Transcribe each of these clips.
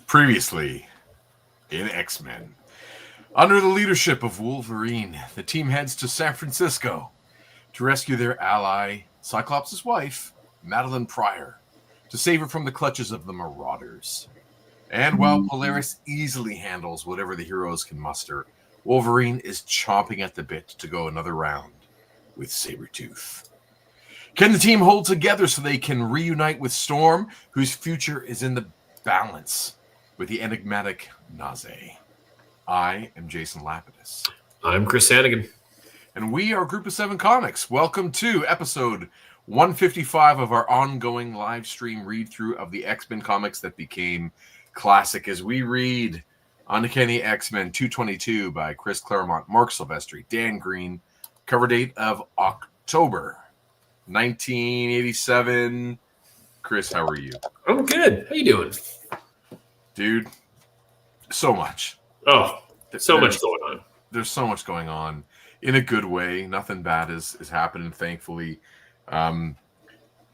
Previously in X-Men. Under the leadership of Wolverine, the team heads to San Francisco to rescue their ally, Cyclops' wife, Madeline Pryor, to save her from the clutches of the Marauders. And while Polaris easily handles whatever the heroes can muster, Wolverine is chomping at the bit to go another round with Sabretooth. Can the team hold together so they can reunite with Storm, whose future is in the balance with the enigmatic Naze? I am Jason Lapidus. I'm Chris Sanagan. And we are Group of 7 Comics. Welcome to episode 155 of our ongoing live stream read-through of the X-Men comics that became classic as we read Uncanny X-Men 222 by Chris Claremont, Marc Silvestri, Dan Green, cover date of October 1987. Chris, how are you? I'm good. How you doing? Dude, so much. Oh, so much going on. There's so much going on in a good way. Nothing bad is happening, thankfully.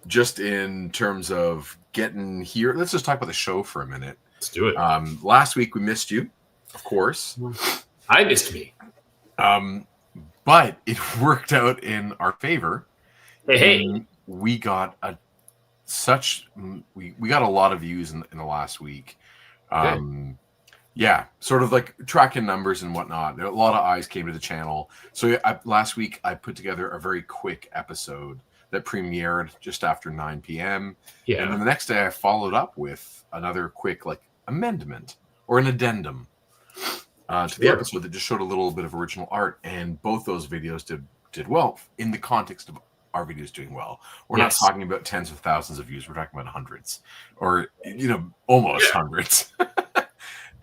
Just in terms of getting here, let's just talk about the show for a minute. Let's do it. Last week we missed you, of course. I missed me. But it worked out in our favor. Hey. We got we got a lot of views in the last week. Yeah, sort of like tracking numbers and whatnot. A lot of eyes came to the channel. So last week I put together a very quick episode that premiered just after 9 p.m. Yeah. And then the next day I followed up with another quick amendment or an addendum to the episode that just showed a little bit of original art. And both those videos did well in the context of our videos doing well. We're not talking about tens of thousands of views. We're talking about hundreds or, almost hundreds.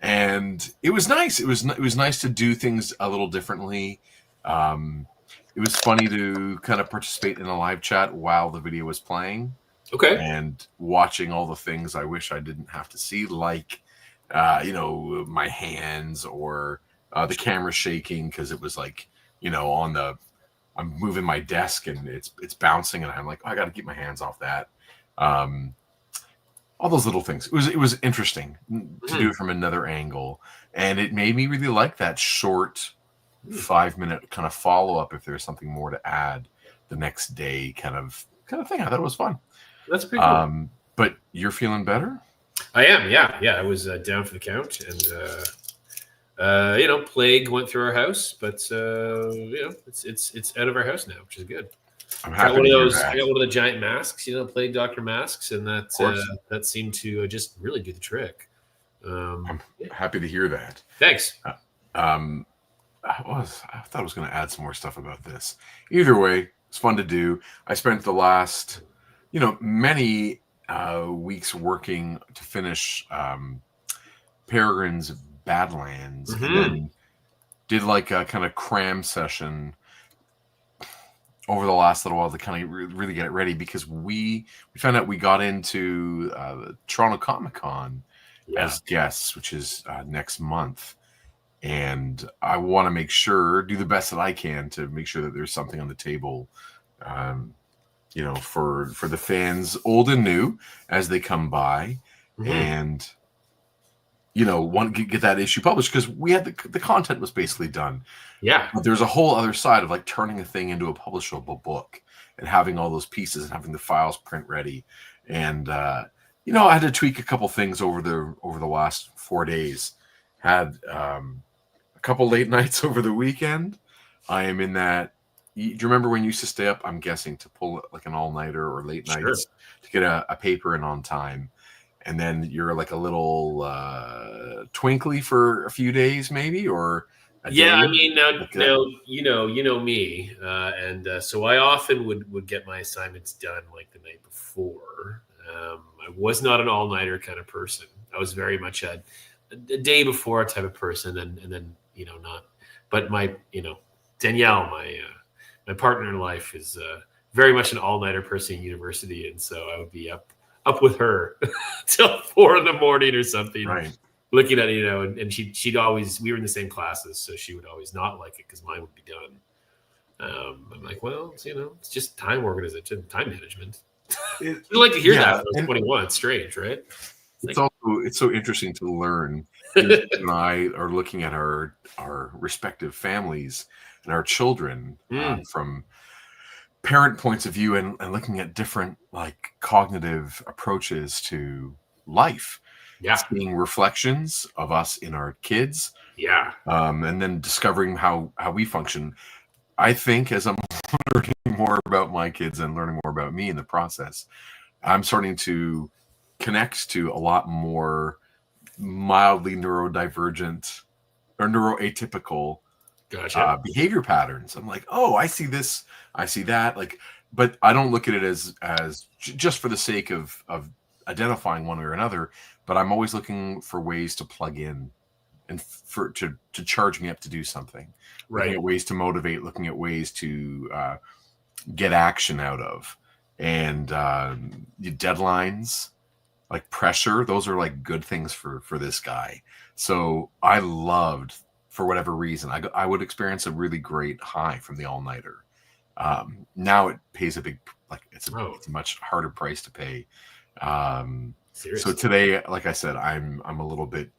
And it was nice. It was nice to do things a little differently. It was funny to kind of participate in a live chat while the video was playing. Okay. And watching all the things I wish I didn't have to see, like, my hands or the camera shaking because it was I'm moving my desk and it's bouncing and I'm like, I got to keep my hands off that. All those little things. It was interesting to do it from another angle, and it made me really like that short 5-minute kind of follow up if there's something more to add the next day kind of thing. I thought it was fun. That's pretty cool. But you're feeling better? I am. Yeah. I was down for the count, and plague went through our house, but it's out of our house now, which is good. I'm happy I got one of the giant masks, plague doctor masks, and that seemed to just really do the trick. I'm happy to hear that. Thanks. I thought I was going to add some more stuff about this. Either way, it's fun to do. I spent the last, many weeks working to finish Peregrine's Badlands, and then did a kind of cram session over the last little while to kind of really get it ready, because we found out we got into Toronto Comic Con as guests, which is next month. And I want to do the best that I can to make sure that there's something on the table, for the fans, old and new, as they come by, and want to get that issue published, because we had the content was basically done. Yeah, but there's a whole other side of turning a thing into a publishable book and having all those pieces and having the files print ready. And I had to tweak a couple things over the last 4 days. Had a couple late nights over the weekend. I am in that. Do you remember when you used to stay up? I'm guessing to pull an all-nighter or late nights to get a paper in on time. And then you're a little twinkly for a few days, maybe, or a day? I mean, now you know me, and so I often would get my assignments done the night before. I was not an all-nighter kind of person. I was very much a day before type of person, and then not. But my Danielle, my partner in life, is very much an all-nighter person in university, and so I would be up with her till 4 a.m. or something, right? Looking at and she'd always, we were in the same classes, so she would always not like it because mine would be done. I'm like, well, it's just time organization, time management. I'd like to hear that when I was 21. It's strange, right? It's also it's so interesting to learn. You and I are looking at our respective families and our children from parent points of view, and looking at different like cognitive approaches to life. Yeah. Seeing reflections of us in our kids. Yeah. And then discovering how we function. I think as I'm learning more about my kids and learning more about me in the process, I'm starting to connect to a lot more mildly neurodivergent or neuroatypical behavior patterns. I'm like, oh, I see this, I see that. Like, but I don't look at it as just for the sake of identifying one or another. But I'm always looking for ways to plug in and to charge me up to do something. Right. Looking at ways to motivate, looking at ways to get action out of. And deadlines, like pressure, those are like good things for this guy. So I loved, for whatever reason, I would experience a really great high from the all-nighter. Now it pays a big, like it's a much harder price to pay. Seriously. So today, like I said, I'm a little bit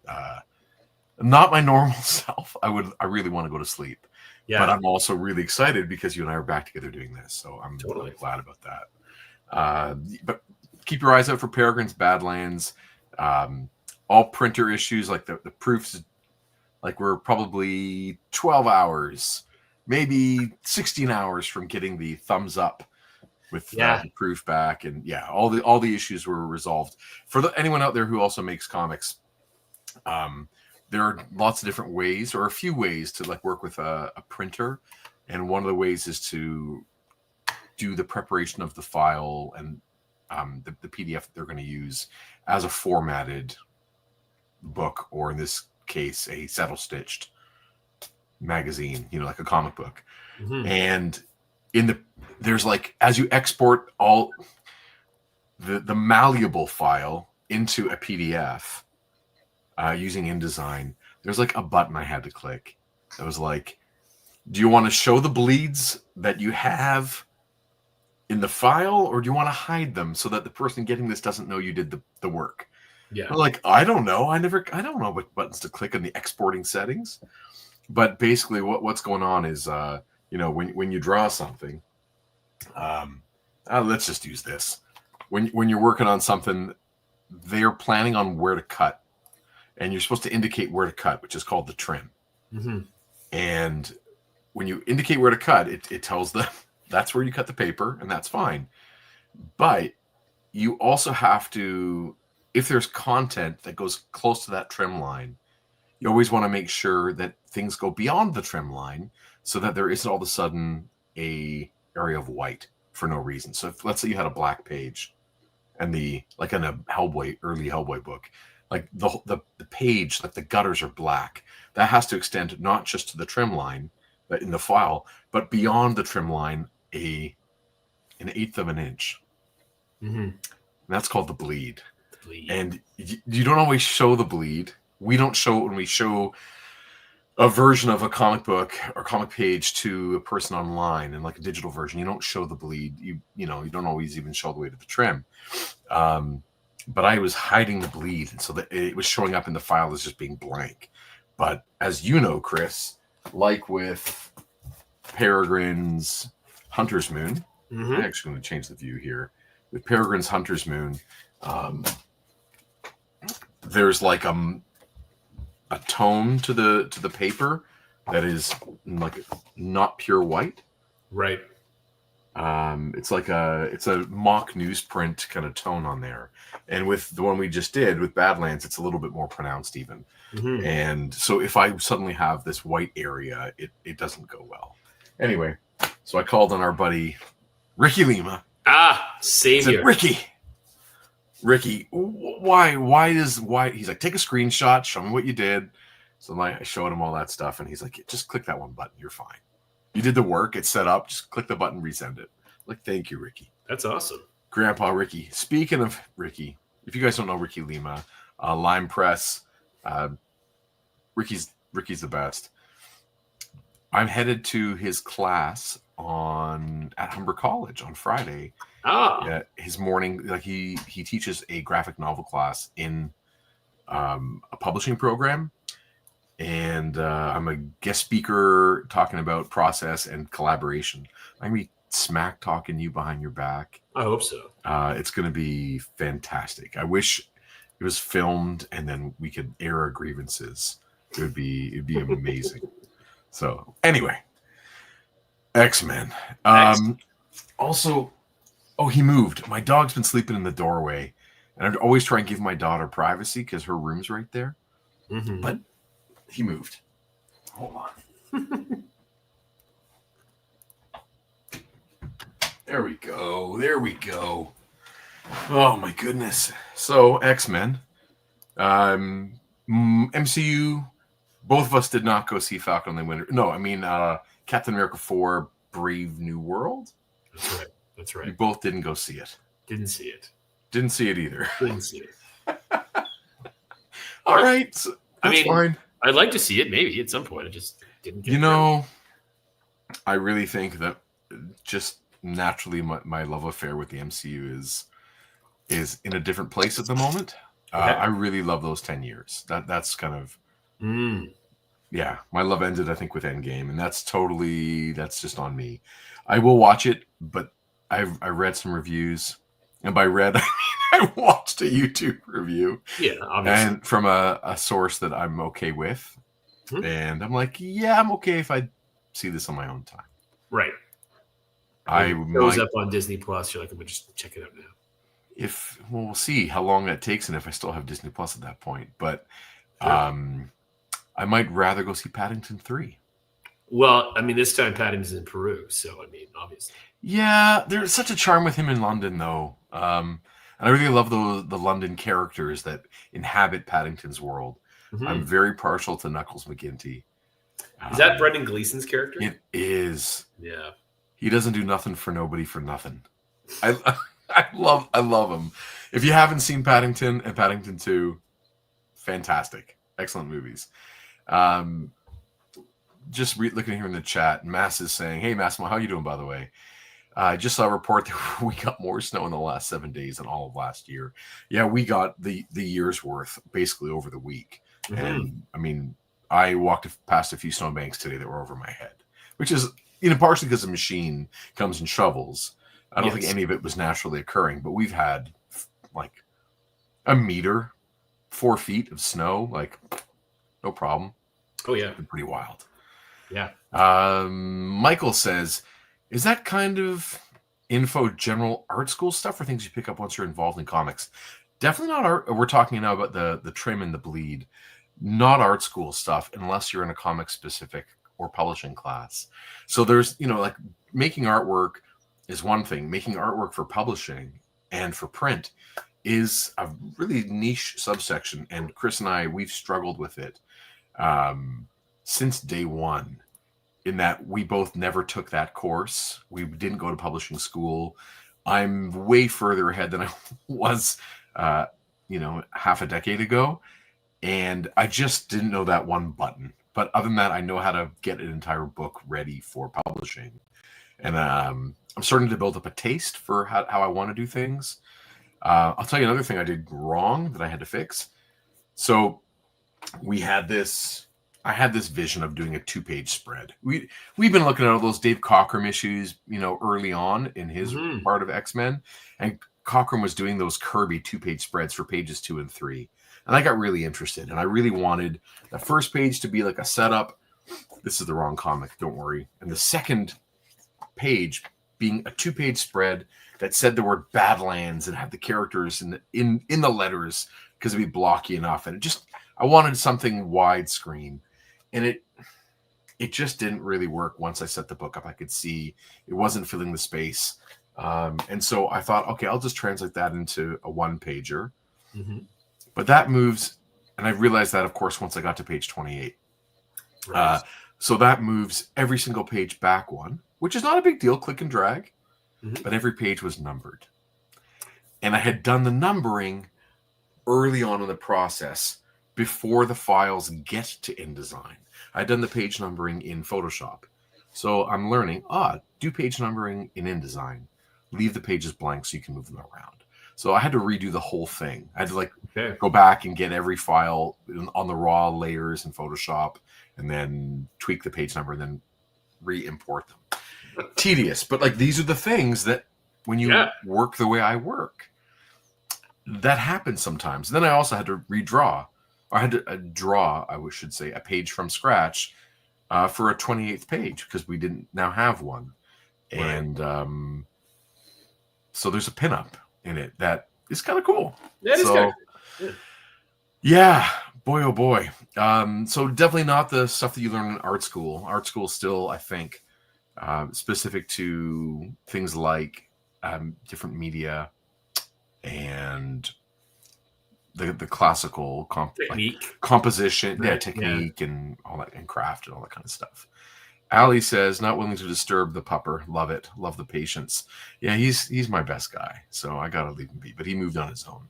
not my normal self. I really want to go to sleep. Yeah. But I'm also really excited because you and I are back together doing this. So I'm totally glad about that. But keep your eyes out for Peregrine's Badlands. All printer issues, like the proofs, like we're probably 12 hours, maybe 16 hours from getting the thumbs up with the proof back, and all the issues were resolved. For anyone out there who also makes comics, there are lots of different ways, or a few ways, to like work with a printer. And one of the ways is to do the preparation of the file and the PDF that they're going to use as a formatted book, or in this case, a saddle stitched magazine, like a comic book. Mm-hmm. And there's like, as you export all the malleable file into a PDF using InDesign, there's like a button I had to click. It was like, do you want to show the bleeds that you have in the file, or do you want to hide them so that the person getting this doesn't know you did the work? Yeah. I'm like, I don't know. I don't know what buttons to click in the exporting settings. But basically what's going on is, when you draw something, let's just use this. When you're working on something, they're planning on where to cut, and you're supposed to indicate where to cut, which is called the trim. Mm-hmm. And when you indicate where to cut, it tells them that's where you cut the paper, and that's fine. But you also have to, if there's content that goes close to that trim line, you always want to make sure that things go beyond the trim line so that there isn't all of a sudden a area of white for no reason. So if, let's say you had a black page, and like in a early Hellboy book, like the page, like the gutters are black, that has to extend not just to the trim line in the file, but beyond the trim line an 1/8 of an inch. Mm-hmm. And that's called the bleed. And you don't always show the bleed. We don't show it when we show a version of a comic book or comic page to a person online, and like a digital version, you don't show the bleed. You don't always even show the way to the trim. But I was hiding the bleed, and so that it was showing up in the file as just being blank. But as you know, Chris, like with Peregrine's Hunter's Moon, mm-hmm. I'm actually going to change the view here. With Peregrine's Hunter's Moon, there's like a tone to the paper that is like not pure white. Right. It's a mock newsprint kind of tone on there. And with the one we just did with Badlands, it's a little bit more pronounced even. Mm-hmm. And so if I suddenly have this white area, it doesn't go well. Anyway, so I called on our buddy Ricky Lima. Savior. Said, Ricky, why he's like, take a screenshot, show me what you did. So I showed him all that stuff, and he's like, just click that one button, you're fine. You did the work, it's set up, just click the button, resend it. Like, thank you, Ricky. That's awesome. Grandpa Ricky. Speaking of Ricky, if you guys don't know Ricky Lima, Lime Press, Ricky's the best. I'm headed to his class at Humber College on Friday. His morning, like he teaches a graphic novel class in a publishing program, and I'm a guest speaker talking about process and collaboration. I'm gonna be smack talking you behind your back. I hope so. It's gonna be fantastic. I wish it was filmed and then we could air our grievances. It'd be amazing. So anyway, X-Men. Also, he moved. My dog's been sleeping in the doorway, and I'd always try and give my daughter privacy because her room's right there. Mm-hmm. But he moved. Hold on. There we go. Oh my goodness. So X-Men, MCU. Both of us did not go see Falcon and the Winter. No, I mean Captain America 4: Brave New World. That's right. We both didn't go see it. Didn't see it. Didn't see it either. Didn't see it. All right. So that's fine. I'd like to see it maybe at some point. I just didn't get I really think that just naturally my love affair with the MCU is in a different place at the moment. I really love those 10 years. That's kind of yeah, my love ended, I think, with Endgame, and that's just on me. I will watch it, but I read some reviews, and by read, I mean I watched a YouTube review. Yeah, obviously. And from a source that I'm okay with. And I'm like, yeah, I'm okay if I see this on my own time. Right. It goes up on Disney Plus. You're like, I'm going to just check it out now. We'll see how long that takes and if I still have Disney Plus at that point. But I might rather go see Paddington 3. Well, I mean, this time Paddington's in Peru, so I mean, obviously. Yeah, there's such a charm with him in London, though. And I really love the London characters that inhabit Paddington's world. Mm-hmm. I'm very partial to Knuckles McGinty. Is that Brendan Gleeson's character? It is. Yeah. He doesn't do nothing for nobody for nothing. I love him. If you haven't seen Paddington and Paddington 2, fantastic. Excellent movies. Just looking here in the chat, Mass is saying, hey, Massimo, how you doing, by the way? I just saw a report that we got more snow in the last 7 days than all of last year. Yeah, we got the year's worth basically over the week. Mm-hmm. And, I mean, I walked past a few snowbanks today that were over my head, which is, partially because the machine comes in shovels. I don't think any of it was naturally occurring, but we've had, like, a meter, 4 feet of snow, like, no problem. Oh, yeah. It's been pretty wild. Yeah. Michael says, is that kind of info general art school stuff or things you pick up once you're involved in comics? Definitely not art. We're talking now about the trim and the bleed. Not art school stuff unless you're in a comic specific or publishing class. So there's, like making artwork is one thing. Making artwork for publishing and for print is a really niche subsection. And Chris and I, we've struggled with it since day one, in that we both never took that course. We didn't go to publishing school. I'm way further ahead than I was, half a decade ago. And I just didn't know that one button. But other than that, I know how to get an entire book ready for publishing. And I'm starting to build up a taste for how I want to do things. I'll tell you another thing I did wrong that I had to fix. So I had this vision of doing a 2-page spread. We've been looking at all those Dave Cockrum issues, early on in his part of X-Men. And Cockrum was doing those Kirby 2-page spreads for pages 2 and 3. And I got really interested, and I really wanted the first page to be like a setup. This is the wrong comic, don't worry. And the second page being a 2-page spread that said the word Badlands and had the characters in the letters because it'd be blocky enough. And I wanted something widescreen, and it just didn't really work. Once I set the book up, I could see it wasn't filling the space. And so I thought, okay, I'll just translate that into a 1-pager. Mm-hmm. But that moves, and I realized that, of course, once I got to page 28. Right. So that moves every single page back one, which is not a big deal, click and drag, but every page was numbered. And I had done the numbering early on in the process before the files get to InDesign. I'd done the page numbering in Photoshop. So I'm learning, do page numbering in InDesign. Leave the pages blank so you can move them around. So I had to redo the whole thing. I had to Okay. go back and get every file on the raw layers in Photoshop, and then tweak the page number, and then re-import them. Tedious, but these are the things that when you work the way I work, that happens sometimes. Then I also had to redraw, or I had to draw, I should say, a page from scratch for a 28th page because we didn't now have one. Right. And so there's a pinup in it that is kind of cool. That is kind of cool. Yeah, boy, oh boy. So definitely not the stuff that you learn in art school. Art school still, I think, specific to things like different media and the classical composition, technique, and all that, and craft and all that kind of stuff. Ali says, not willing to disturb the pupper. Love it. Love the patience. Yeah, he's my best guy, so I gotta leave him be. But he moved on his own.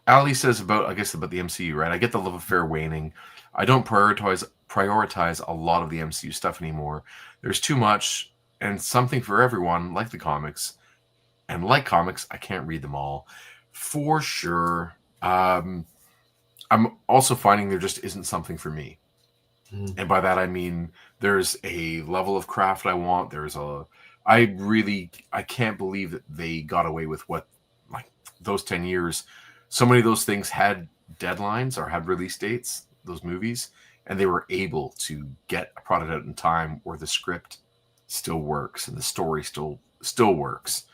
Ali says about the MCU, right? I get the love affair waning. I don't prioritize a lot of the MCU stuff anymore. There's too much and something for everyone, like the comics. And like comics, I can't read them all. For sure. I'm also finding there just isn't something for me. And by that I mean there's a level of craft I want. I can't believe that they got away with what, those 10 years. So many of those things had deadlines or had release dates, those movies, and they were able to get a product out in time where the script still works and the story still works.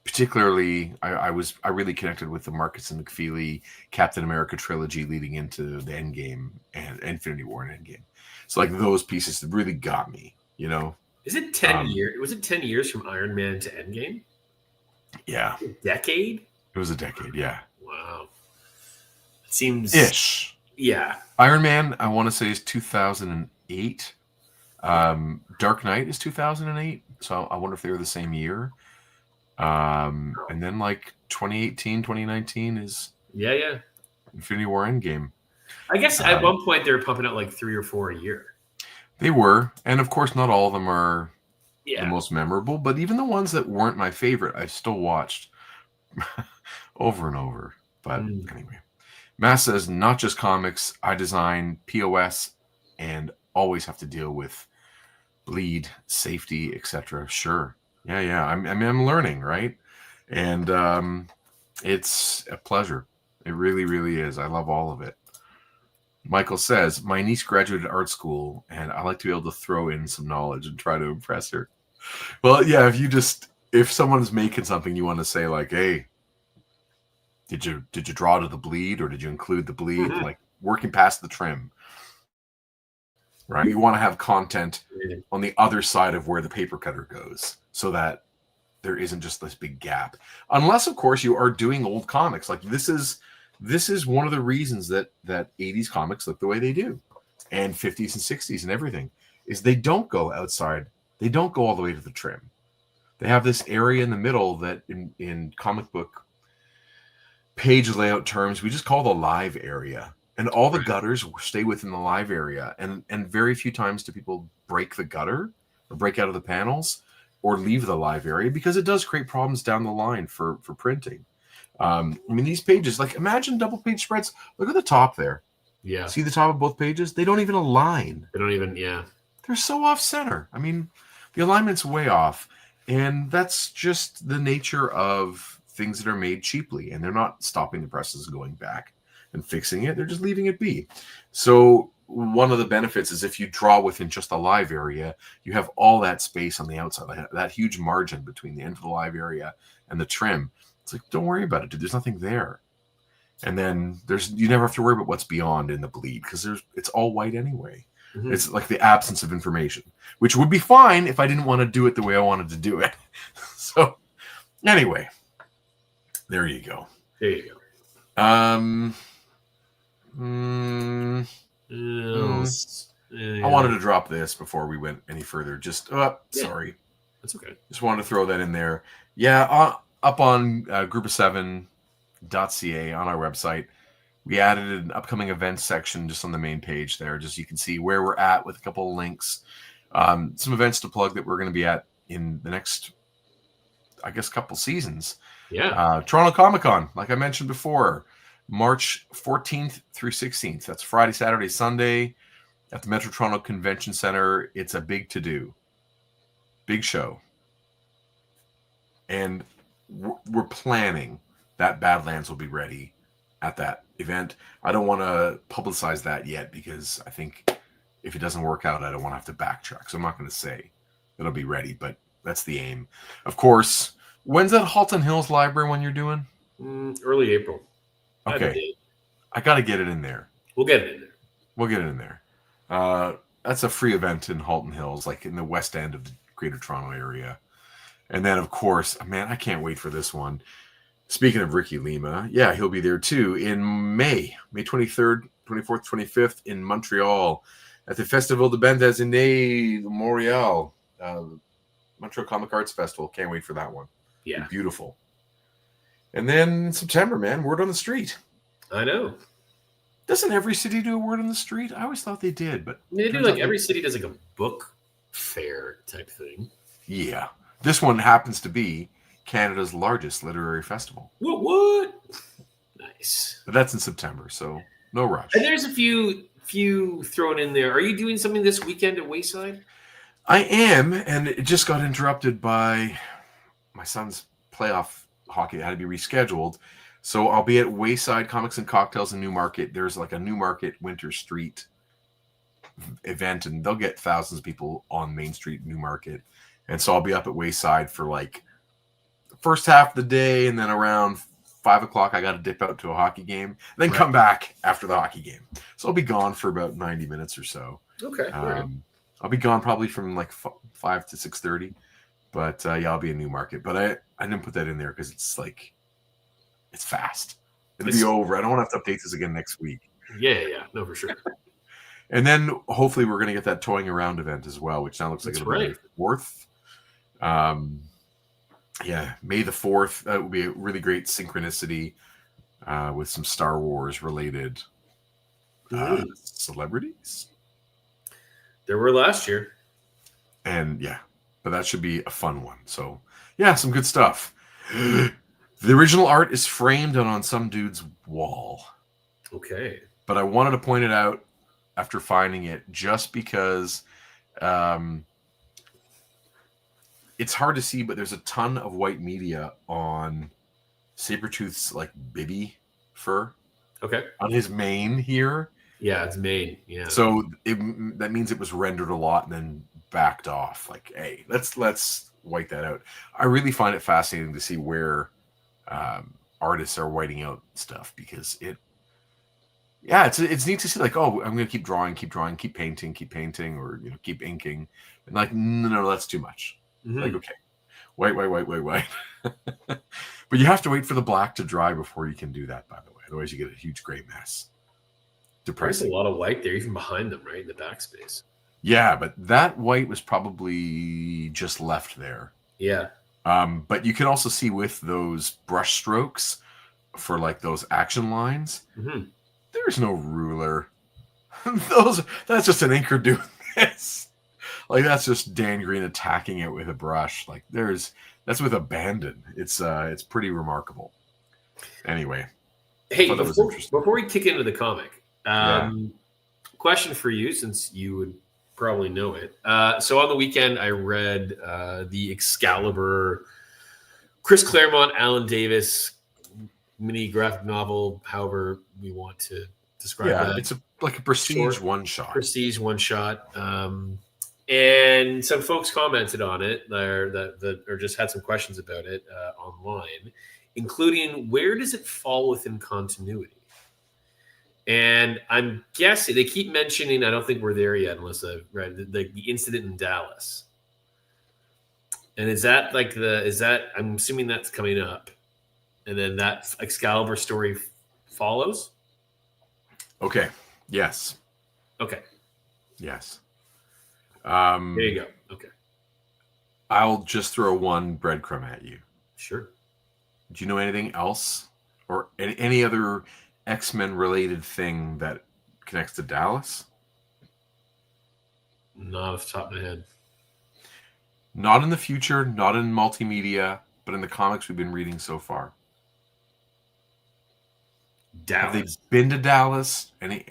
Particularly, I really connected with the Marcus and McFeely Captain America trilogy leading into the Endgame and Infinity War and Endgame. So those pieces that really got me, Is it 10 years? Was it 10 years from Iron Man to Endgame? Yeah. A decade? It was a decade, yeah. Wow. It seems... Ish. Yeah. Iron Man, I want to say, is 2008. Dark Knight is 2008. So I wonder if they were the same year. And then 2018, 2019 is Infinity War Endgame. I guess at one point they were pumping out 3 or 4 a year. They were, and of course not all of them are the most memorable, but even the ones that weren't my favorite, I still watched over and over. But anyway, Matt says, not just comics, I design POS and always have to deal with bleed, safety, etc. Sure. Yeah. I'm learning, right? And it's a pleasure. It really, really is. I love all of it. Michael says, my niece graduated art school, and I like to be able to throw in some knowledge and try to impress her. Well, yeah, if someone's making something, you want to say hey, did you draw to the bleed, or did you include the bleed? Working past the trim. Right? You want to have content on the other side of where the paper cutter goes so that there isn't just this big gap. Unless, of course, you are doing old comics. This is one of the reasons that 80s comics look the way they do, and 50s and 60s and everything, is they don't go outside. They don't go all the way to the trim. They have this area in the middle that in comic book page layout terms, we just call the live area. And all the gutters stay within the live area. And very few times do people break the gutter or break out of the panels or leave the live area, because it does create problems down the line for printing. These pages, imagine double page spreads. Look at the top there. Yeah. See the top of both pages? They don't even align. They're so off center. The alignment's way off. And that's just the nature of things that are made cheaply. And they're not stopping the presses going back and fixing it. They're just leaving it be. So one of the benefits is if you draw within just the live area, you have all that space on the outside, that huge margin between the end of the live area and the trim. It's don't worry about it, dude. There's nothing there. And then you never have to worry about what's beyond in the bleed, because it's all white anyway. Mm-hmm. It's the absence of information, which would be fine if I didn't want to do it the way I wanted to do it. So anyway, there you go. I wanted to drop this before we went any further. Sorry. That's okay. Just wanted to throw that in there. Yeah, up on group7.ca on our website, we added an upcoming events section just on the main page there. Just you can see where we're at with a couple of links. Some events to plug that we're going to be at in the next I guess, couple seasons. Yeah. Toronto Comic-Con, like I mentioned before, March 14th through 16th. That's Friday, Saturday, Sunday at the Metro Toronto Convention Center. It's a big to-do. Big show. And we're planning that Badlands will be ready at that event. I don't want to publicize that yet because I think if it doesn't work out, I don't want to have to backtrack. So I'm not going to say it'll be ready, but that's the aim. Of course, when's that Halton Hills Library one you're doing? Early April. Okay. I got to get it in there. We'll get it in there. We'll get it in there. That's a free event in Halton Hills, like in the west end of the Greater Toronto area. And then, of course, man, I can't wait for this one. Speaking of Ricky Lima, yeah, he'll be there too in May 23rd, 24th, 25th in Montreal at the Festival de Bande Dessinée de Montréal, Montreal Comic Arts Festival. Can't wait for that one. Yeah. Beautiful. And then in September, man, Word on the Street. I know. Doesn't every city do a Word on the Street? I always thought they did, but they do. Like every city does like a book fair type thing. Yeah. This one happens to be Canada's largest literary festival. What? Nice. But that's in September, so no rush. And there's a few thrown in there. Are you doing something this weekend at Wayside? I am, and it just got interrupted by my son's playoff hockey. It had to be rescheduled. So I'll be at Wayside Comics and Cocktails in Newmarket. There's like a Newmarket Winter Street event, and they'll get thousands of people on Main Street, Newmarket. And so I'll be up at Wayside for like the first half of the day, and then around 5 o'clock, I got to dip out to a hockey game, then come back after the hockey game. So I'll be gone for about 90 minutes or so. Okay. I'll be gone probably from like 5 to 6:30, but yeah, I'll be in Newmarket. But I didn't put that in there because it's like it's fast. It'll be over. I don't want to have to update this again next week. Yeah, no, for sure. And then hopefully we're going to get that Toying Around event as well, which now looks like it'll be May 4th. Yeah, May the 4th. That would be a really great synchronicity with some Star Wars related celebrities. There were last year. And yeah, but that should be a fun one. So yeah, some good stuff. The original art is framed on some dude's wall. Okay. But I wanted to point it out after finding it just because it's hard to see, but there's a ton of white media on Sabertooth's like bibby fur. Okay. On his mane here. Yeah, it's mane. Yeah. So that means it was rendered a lot and then backed off. Like, hey, let's white that out. I really find it fascinating to see where artists are whiting out stuff because it's neat to see like, oh, I'm going to keep drawing, keep painting, or keep inking, and like, no, that's too much. Mm-hmm. Like, okay, white. But you have to wait for the black to dry before you can do that. By the way, otherwise you get a huge gray mess. Depressing. There's a lot of white there, even behind them, right in the backspace. Yeah, but that white was probably just left there. Yeah. But you can also see with those brush strokes for like those action lines, there's no ruler. That's just an inker doing this. Like that's just Dan Green attacking it with a brush. Like that's with abandon. It's pretty remarkable. Anyway. Hey, before we kick into the comic, question for you, since you would probably know it. So on the weekend, I read the Excalibur, Chris Claremont, Alan Davis mini graphic novel, however we want to describe that. Yeah, it's like a prestige one-shot. Prestige one-shot. And some folks commented on it or just had some questions about it online, including where does it fall within continuity? And I'm guessing they keep mentioning, I don't think we're there yet, unless I've read the incident in Dallas. And is that I'm assuming that's coming up. And then that Excalibur story follows? Okay. Yes. Okay. Yes. There you go. Okay. I'll just throw one breadcrumb at you. Sure. Do you know anything else or any other X-Men related thing that connects to Dallas? Not off the top of my head. Not in the future, not in multimedia, but in the comics we've been reading so far? Have they Dallas. been to Dallas? Any,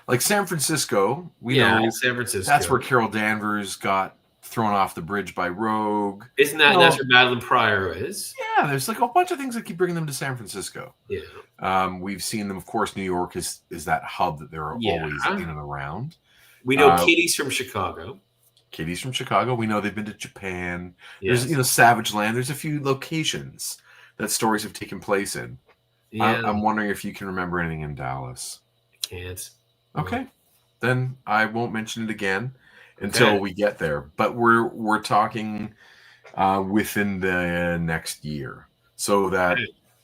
like San Francisco, we know San Francisco. that's where Carol Danvers got thrown off the bridge by Rogue. Isn't that that's where Madeline Pryor is? Yeah, there's like a bunch of things that keep bringing them to San Francisco. Yeah. We've seen them, of course. New York is that hub that they're always in and around. We know Katie's from Chicago. Katie's from Chicago. We know they've been to Japan. Yes. There's Savage Land. There's a few locations that stories have taken place in. Yeah. I'm wondering if you can remember anything in Dallas. I can't. Okay. Then I won't mention it again until we get there. But we're talking within the next year. So that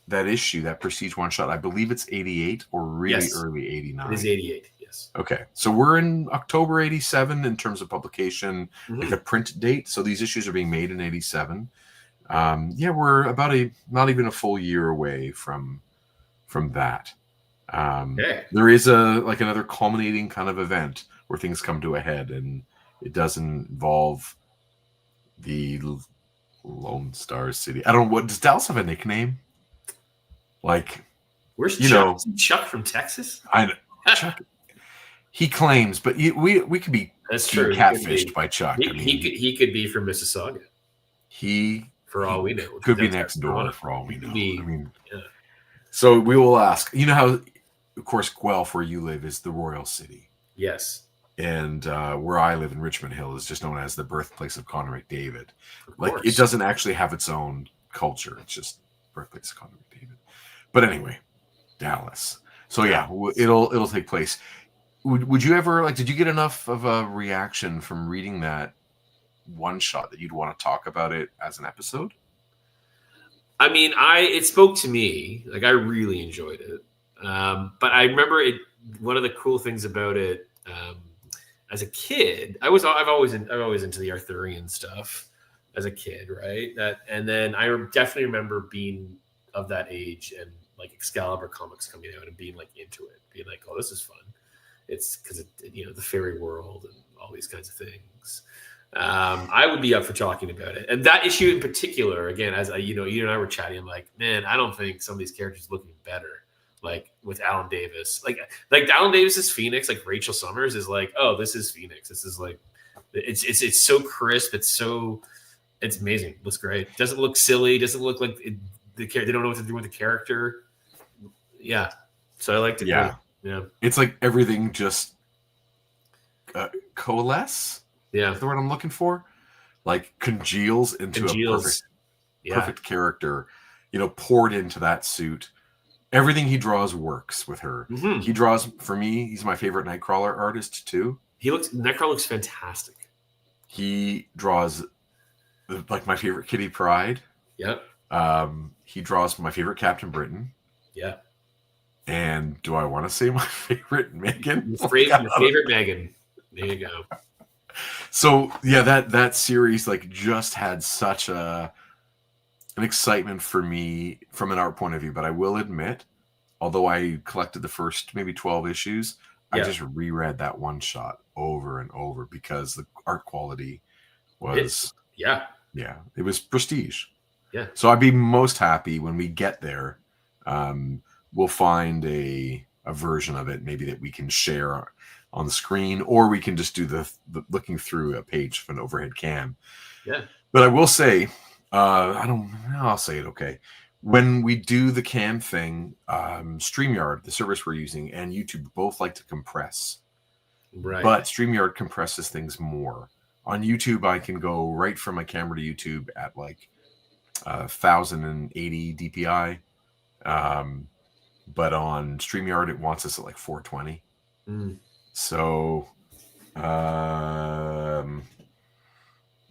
issue, that Prestige one shot, I believe it's 88 or really early 89. It is 88. Yes. Okay. So we're in October 87 in terms of publication, like a print date. So these issues are being made in 87. We're about not even a full year away from that. There is another culminating kind of event where things come to a head, and it doesn't involve the Lone Star City. I don't know, does Dallas have a nickname? Like, where's Chuck? Chuck from Texas? I know. Chuck. He claims, but we could be catfished by Chuck. He could be from Mississauga. For all we know, could be next door. For all we know, So we will ask. You know how, of course, Guelph, where you live, is the Royal City. Yes. And where I live in Richmond Hill is just known as the birthplace of Connor McDavid. Like, it doesn't actually have its own culture. It's just birthplace of Connor McDavid. But anyway, Dallas. So yeah, it'll take place. Would you ever did you get enough of a reaction from reading that one shot that you'd want to talk about it as an episode? I mean, it spoke to me. Like, I really enjoyed it. But I remember one of the cool things about it, as a kid, I'm always into the Arthurian stuff as a kid, right? And then I definitely remember being of that age and like Excalibur comics coming out and being like into it, being like, oh, this is fun. It's because the fairy world and all these kinds of things. I would be up for talking about it, and that issue in particular. Again, as you and I were chatting, I'm like, man, I don't think some of these characters look any better. Like with Alan Davis, like Alan Davis's Phoenix, like Rachel Summers is like, oh, this is Phoenix. This is like, it's so crisp. It's amazing. It looks great. Doesn't look silly. Doesn't look like they don't know what to do with the character. Yeah, so I liked it. Yeah, it's like everything just coalesce. Yeah, that's the word I'm looking for. Like congeals into a perfect character. Poured into that suit. Everything he draws works with her. Mm-hmm. He draws, for me, he's my favorite Nightcrawler artist too. Nightcrawler looks fantastic. He draws like my favorite Kitty Pryde. Yep. He draws my favorite Captain Britain. Yeah. And do I want to say my favorite Megan? Your favorite Megan. There you go. So yeah, that series just had such an excitement for me from an art point of view. But I will admit, although I collected the first maybe 12 issues, I just reread that one shot over and over because the art quality was it was prestige. Yeah. So I'd be most happy when we get there. We'll find a version of it maybe that we can share on the screen, or we can just do the looking through a page of an overhead cam. Yeah. But I will say, I'll say it. Okay. When we do the cam thing, StreamYard, the service we're using, and YouTube both like to compress. Right. But StreamYard compresses things more. On YouTube, I can go right from my camera to YouTube at 1080 DPI. But on StreamYard, it wants us at 420. So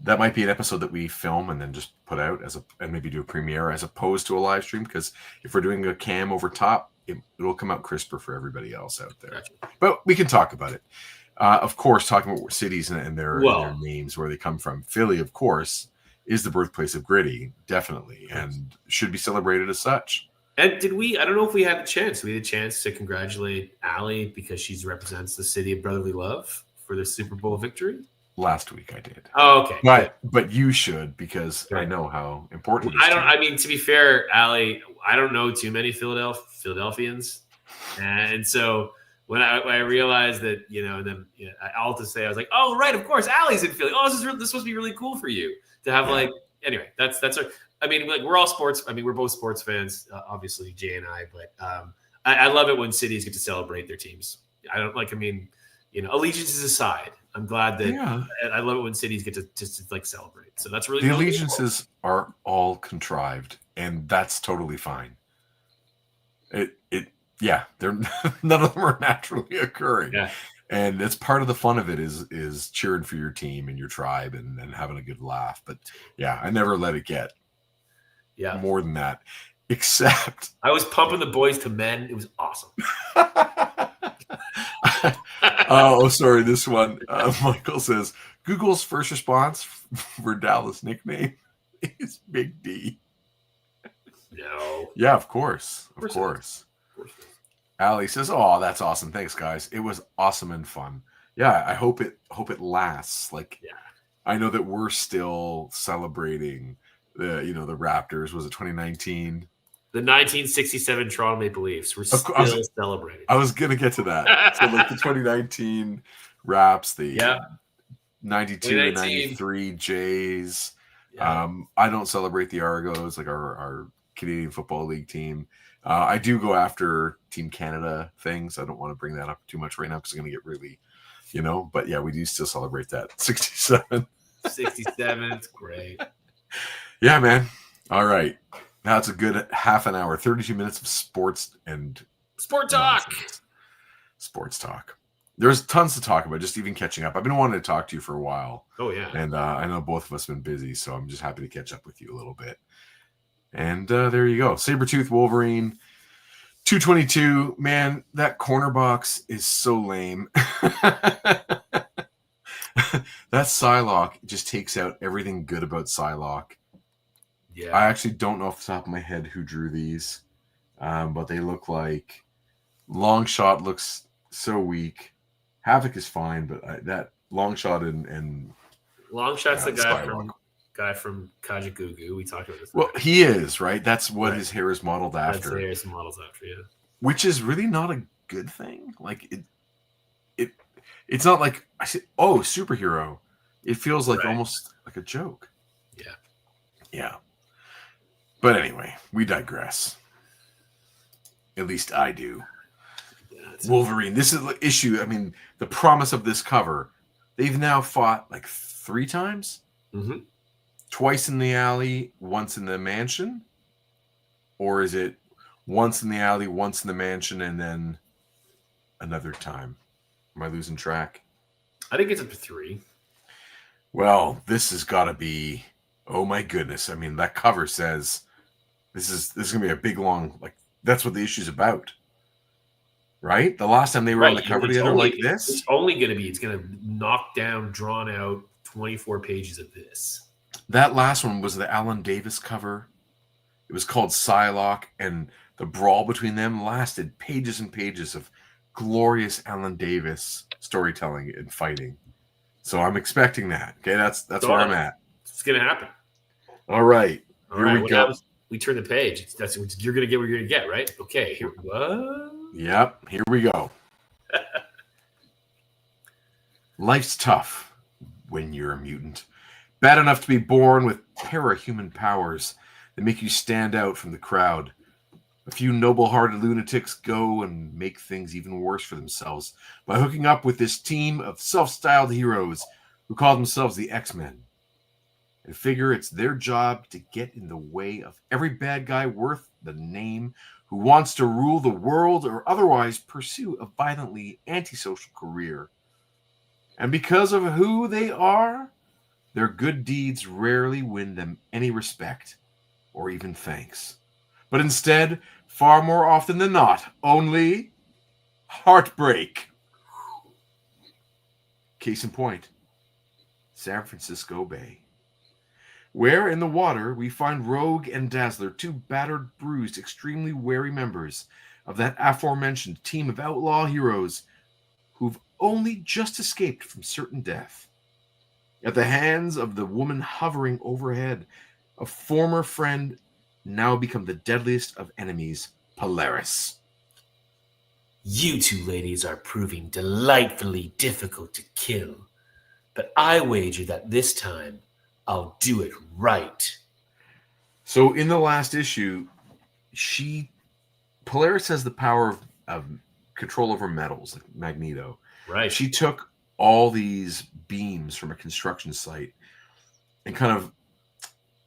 that might be an episode that we film and then just put out and maybe do a premiere as opposed to a live stream, because if we're doing a cam over top, it'll come out crisper for everybody else out there. Gotcha. But we can talk about it. Of course, talking about cities and their names, where they come from. Philly, of course, is the birthplace of Gritty, definitely, and should be celebrated as such. And I don't know if we had a chance. We had a chance to congratulate Allie because she represents the city of brotherly love for the Super Bowl victory. Last week I did. Oh, okay. But you should, because I know how important it is. I mean, to be fair, Ali, I don't know too many Philadelphians, and so when I realized that, then I'll just say, I was like, oh right, of course, Ali's in Philly. Oh, this must be really cool for you to have Anyway, that's I mean, like, we're all sports. I mean, we're both sports fans, obviously, Jay and I. But I love it when cities get to celebrate their teams. I don't like. I mean, allegiances aside, I'm glad that I love it when cities get to just like celebrate. So that's really the allegiances are all contrived, and that's totally fine. They're none of them are naturally occurring. Yeah. And it's part of the fun of it is cheering for your team and your tribe and having a good laugh. But yeah, I never let it get more than that. Except I was pumping the boys to men. It was awesome. Oh, sorry. This one, Michael says Google's first response for Dallas nickname is Big D. No. Yeah, of course. Of course. Ali says, "Oh, that's awesome. Thanks, guys. It was awesome and fun. Yeah, I hope it lasts. Like, I know that we're still celebrating the Raptors. Was it 2019? The 1967 Toronto Maple Leafs. We're still celebrating. I was gonna get to that. So like the 2019 Raps, the 92 and 93 Jays. Yeah. I don't celebrate the Argos, like our Canadian Football League team. I do go after Team Canada things. I don't want to bring that up too much right now because I'm going to get really, But yeah, we do still celebrate that. 67. 67. It's great. Yeah, man. All right. Now it's a good half an hour, 32 minutes of sports and sport talk. Nonsense. Sports talk. There's tons to talk about, just even catching up. I've been wanting to talk to you for a while. Oh, yeah. And I know both of us have been busy, so I'm just happy to catch up with you a little bit. And there you go. Sabertooth Wolverine 222. Man, that corner box is so lame. That Psylocke just takes out everything good about Psylocke. Yeah. I actually don't know off the top of my head who drew these, but they look like Longshot looks so weak. Havoc is fine, but that Longshot and Longshot's the guy from Kajagoogoo. We talked about this. Well, he is, right? That's what his hair is modeled after. That's the hair is modeled after, yeah. Which is really not a good thing. Like it's not like I said, oh, superhero. It feels like almost like a joke. Yeah. Yeah. But anyway, we digress. At least I do. Yeah, Wolverine. This is the issue. I mean, the promise of this cover. They've now fought like 3 times. Mm-hmm. Twice in the alley, once in the mansion? Or is it once in the alley, once in the mansion, and then another time? Am I losing track? I think it's up to 3. Well, this has got to be, oh my goodness. I mean, that cover says this is going to be a big, long, like, that's what the issue's about. Right? The last time they were on the cover together like this? It's only going to be, it's going to knock down, drawn out 24 pages of this. That last one was the Alan Davis cover. It was called Psylocke, and the brawl between them lasted pages and pages of glorious Alan Davis storytelling and fighting. So I'm expecting that. Okay, that's where I'm at. It's going to happen. All right. Here we go. We turn the page. You're going to get what you're going to get, right? Okay. What? Yep. Here we go. Life's tough when you're a mutant. Bad enough to be born with parahuman powers that make you stand out from the crowd. A few noble-hearted lunatics go and make things even worse for themselves by hooking up with this team of self-styled heroes who call themselves the X-Men and figure it's their job to get in the way of every bad guy worth the name who wants to rule the world or otherwise pursue a violently antisocial career. And because of who they are, their good deeds rarely win them any respect or even thanks. But instead, far more often than not, only heartbreak. Case in point, San Francisco Bay, where in the water we find Rogue and Dazzler, 2 battered, bruised, extremely wary members of that aforementioned team of outlaw heroes who've only just escaped from certain death. at the hands of the woman hovering overhead. A former friend now become the deadliest of enemies, Polaris. You two ladies are proving delightfully difficult to kill, but I wager that this time I'll do it right. So in the last issue, Polaris has the power of control over metals, like Magneto. Right. She took all these beams from a construction site and kind of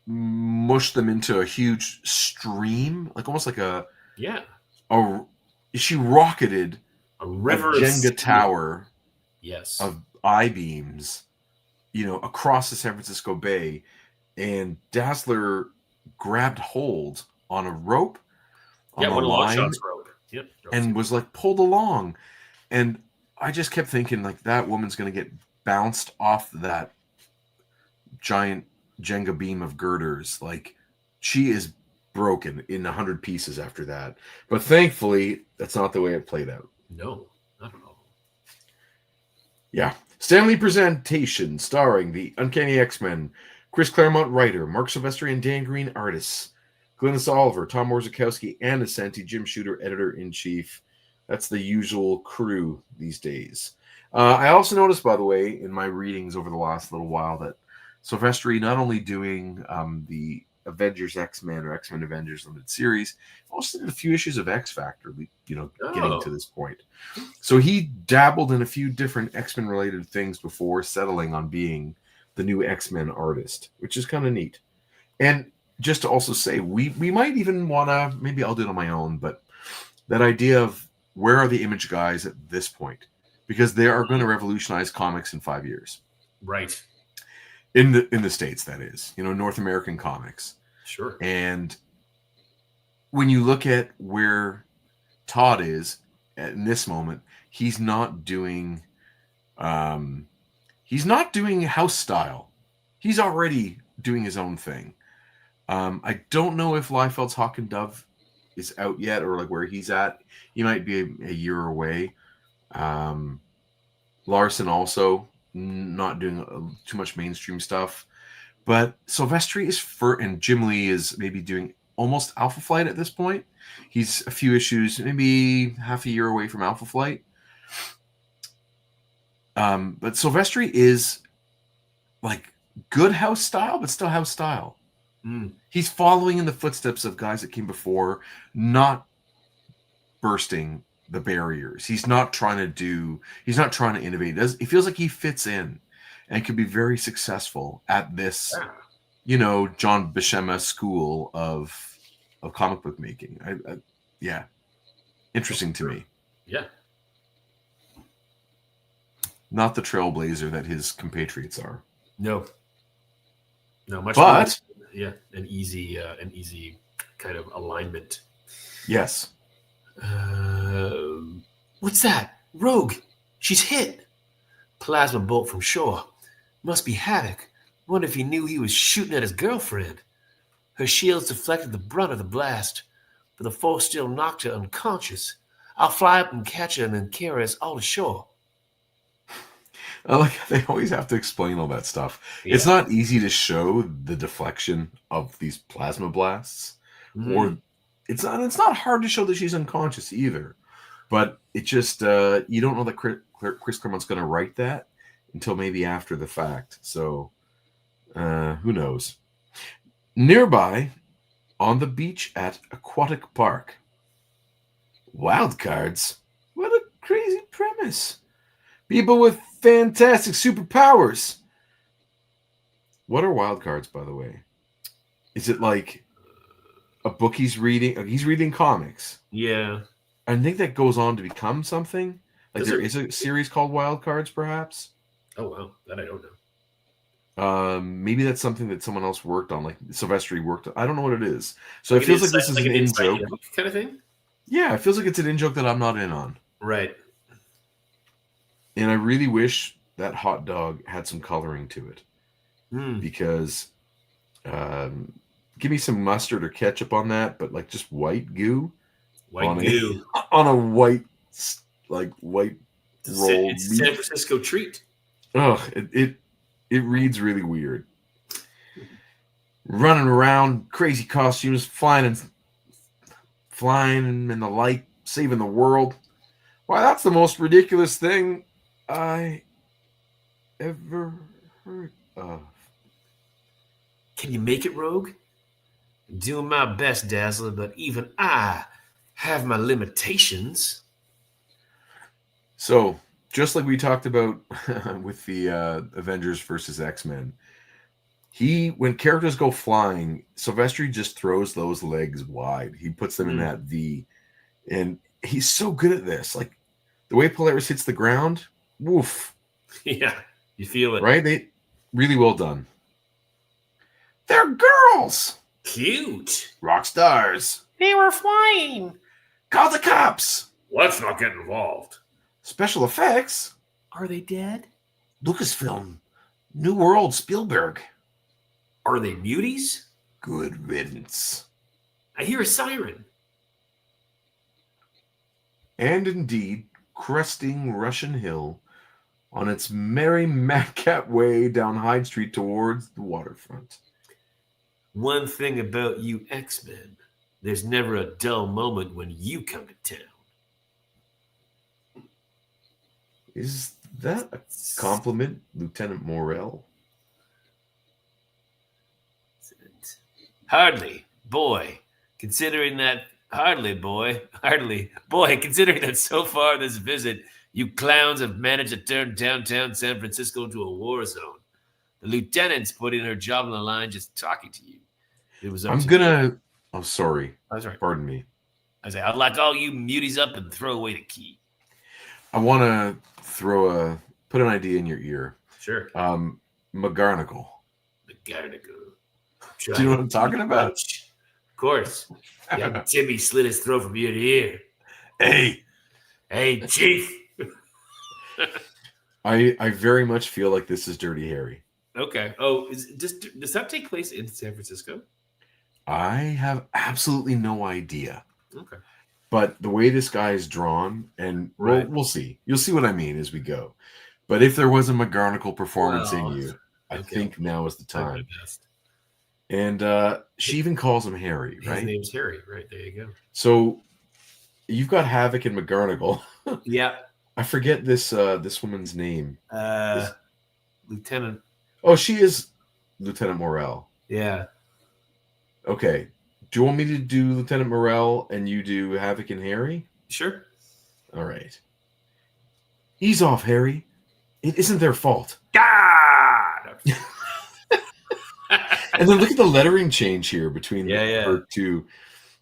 mushed them into a huge stream, like almost like she rocketed a river a Jenga of tower yes. of I-beams, across the San Francisco Bay, and Dazzler grabbed hold on a rope, one of Longshot's rope. Yep. And was like pulled along. And I just kept thinking, like, that woman's going to get bounced off that giant Jenga beam of girders. Like, she is broken in 100 pieces after that. But thankfully, that's not the way it played out. No, not at all. Yeah. Stanley presentation starring the Uncanny X-Men, Chris Claremont writer, Marc Silvestri and Dan Green artists, Glynis Oliver, Tom Orzechowski, Ann Nocenti, Jim Shooter, editor-in-chief. That's the usual crew these days. I also noticed, by the way, in my readings over the last little while, that Silvestri not only doing the Avengers X-Men or X-Men Avengers limited series, also did a few issues of X Factor, getting to this point. So he dabbled in a few different X-Men related things before settling on being the new X-Men artist, which is kind of neat. And just to also say, we might even want to, maybe I'll do it on my own, but that idea of where are the Image guys at this point? Because they are going to revolutionize comics in 5 years. Right. In the States, that is, North American comics. Sure. And when you look at where Todd is in this moment, he's not doing house style. He's already doing his own thing. I don't know if Liefeld's Hawk and Dove is out yet, or like where he's at. He might be a year away. Larson also not doing too much mainstream stuff, but Silvestri is and Jim Lee is maybe doing almost Alpha Flight at this point. He's a few issues, maybe half a year away from Alpha Flight. But Silvestri is like good house style, but still house style. He's following in the footsteps of guys that came before, not bursting the barriers. He's not trying to innovate. It feels like he fits in and could be very successful at this, John Buscema school of comic book making. Yeah. Interesting to me. Yeah. Not the trailblazer that his compatriots are. No, much but more, an easy kind of alignment. Yes. What's that? Rogue. She's hit. Plasma bolt from shore. Must be Havoc. Wonder if he knew he was shooting at his girlfriend. Her shields deflected the brunt of the blast, but the force still knocked her unconscious. I'll fly up and catch her and then carry us all to shore. I like how they always have to explain all that stuff. Yeah. It's not easy to show the deflection of these plasma blasts, or it's not hard to show that she's unconscious either. But it just you don't know that Chris Claremont's going to write that until maybe after the fact. So who knows? Nearby, on the beach at Aquatic Park, wild cards. What a crazy premise! People with fantastic superpowers. What are wild cards, by the way? Is it like a book he's reading? He's reading comics. Yeah. I think that goes on to become something. Like there is a series called Wild Cards, perhaps. Oh, wow. That I don't know. Maybe that's something that someone else worked on, like Silvestri worked on. I don't know what it is. So it feels like this is an in-joke. Kind of thing? Yeah, it feels like it's an in-joke that I'm not in on. Right. And I really wish that hot dog had some coloring to it. Because give me some mustard or ketchup on that, but like just white goo. White goo. On a white rolled it's a San Francisco treat. Oh, it It reads really weird. Running around, crazy costumes, flying in the light, saving the world. Why, that's the most ridiculous thing I ever heard of. Can you make it, Rogue? I'm doing my best, Dazzler, but even I have my limitations. So, just like we talked about with the Avengers versus X-Men, when characters go flying, Silvestri just throws those legs wide. He puts them in that V, and he's so good at this. Like the way Polaris hits the ground, woof. Yeah, you feel it, right? They really well done. They're girls. Cute. Rock stars. They were flying. Call the cops. Let's not get involved. Special effects. Are they dead? Lucasfilm. New World. Spielberg. Are they muties? Good riddance. I hear a siren. And indeed, cresting Russian Hill on its merry madcap way down Hyde Street towards the waterfront. One thing about you X-Men, there's never a dull moment when you come to town. Is that a compliment, Lieutenant Morrell? Hardly, boy. Considering that so far this visit, you clowns have managed to turn downtown San Francisco into a war zone. The lieutenant's putting her job on the line just talking to you. It was. Oh, sorry. That's right. Pardon me. I say I'd like all you muties up and throw away the key. I want to put an idea in your ear. Sure. McGarnagle. Do you know what I'm talking about? Of course. Yeah, Timmy slit his throat from ear to ear. Hey, Chief. I very much feel like this is Dirty Harry. Okay. Oh, does that take place in San Francisco? I have absolutely no idea. Okay. But the way this guy is drawn, and we'll see. You'll see what I mean as we go. But if there was a McGarnagle performance in you, I think now is the time. And she even calls him Harry, right? His name's Harry, right? There you go. So you've got Havoc and McGarnagle. Yeah. I forget this woman's name. Lieutenant. Oh, she is Lieutenant Morrell. Yeah. Okay. Do you want me to do Lieutenant Morrell and you do Havoc and Harry? Sure. All right. Ease off, Harry. It isn't their fault. God! And then look at the lettering change here between her two.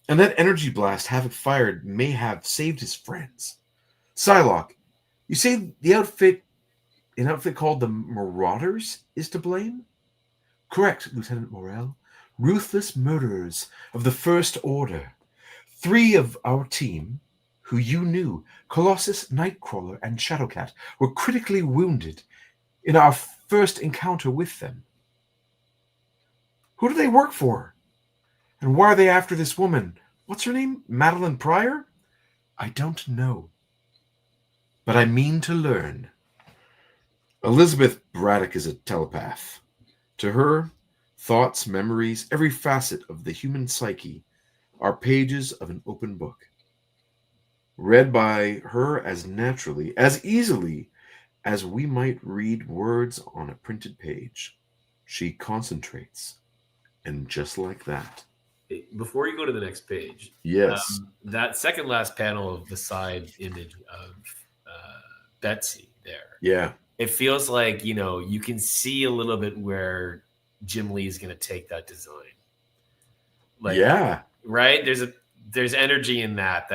And that energy blast Havoc fired may have saved his friends. Psylocke, you say an outfit called the Marauders is to blame? Correct, Lieutenant Morrell. Ruthless murderers of the First Order. 3 of our team, who you knew, Colossus, Nightcrawler, and Shadowcat, were critically wounded in our first encounter with them. Who do they work for? And why are they after this woman? What's her name? Madeline Pryor? I don't know. But I mean to learn. Elizabeth Braddock is a telepath. To her, thoughts, memories, every facet of the human psyche are pages of an open book. Read by her as naturally, as easily as we might read words on a printed page. She concentrates. And just like that. Before you go to the next page, yes, that second last panel of the side image of Betsy there. Yeah. It feels like, you can see a little bit where Jim Lee is going to take that design. Like, yeah. Right? There's energy in that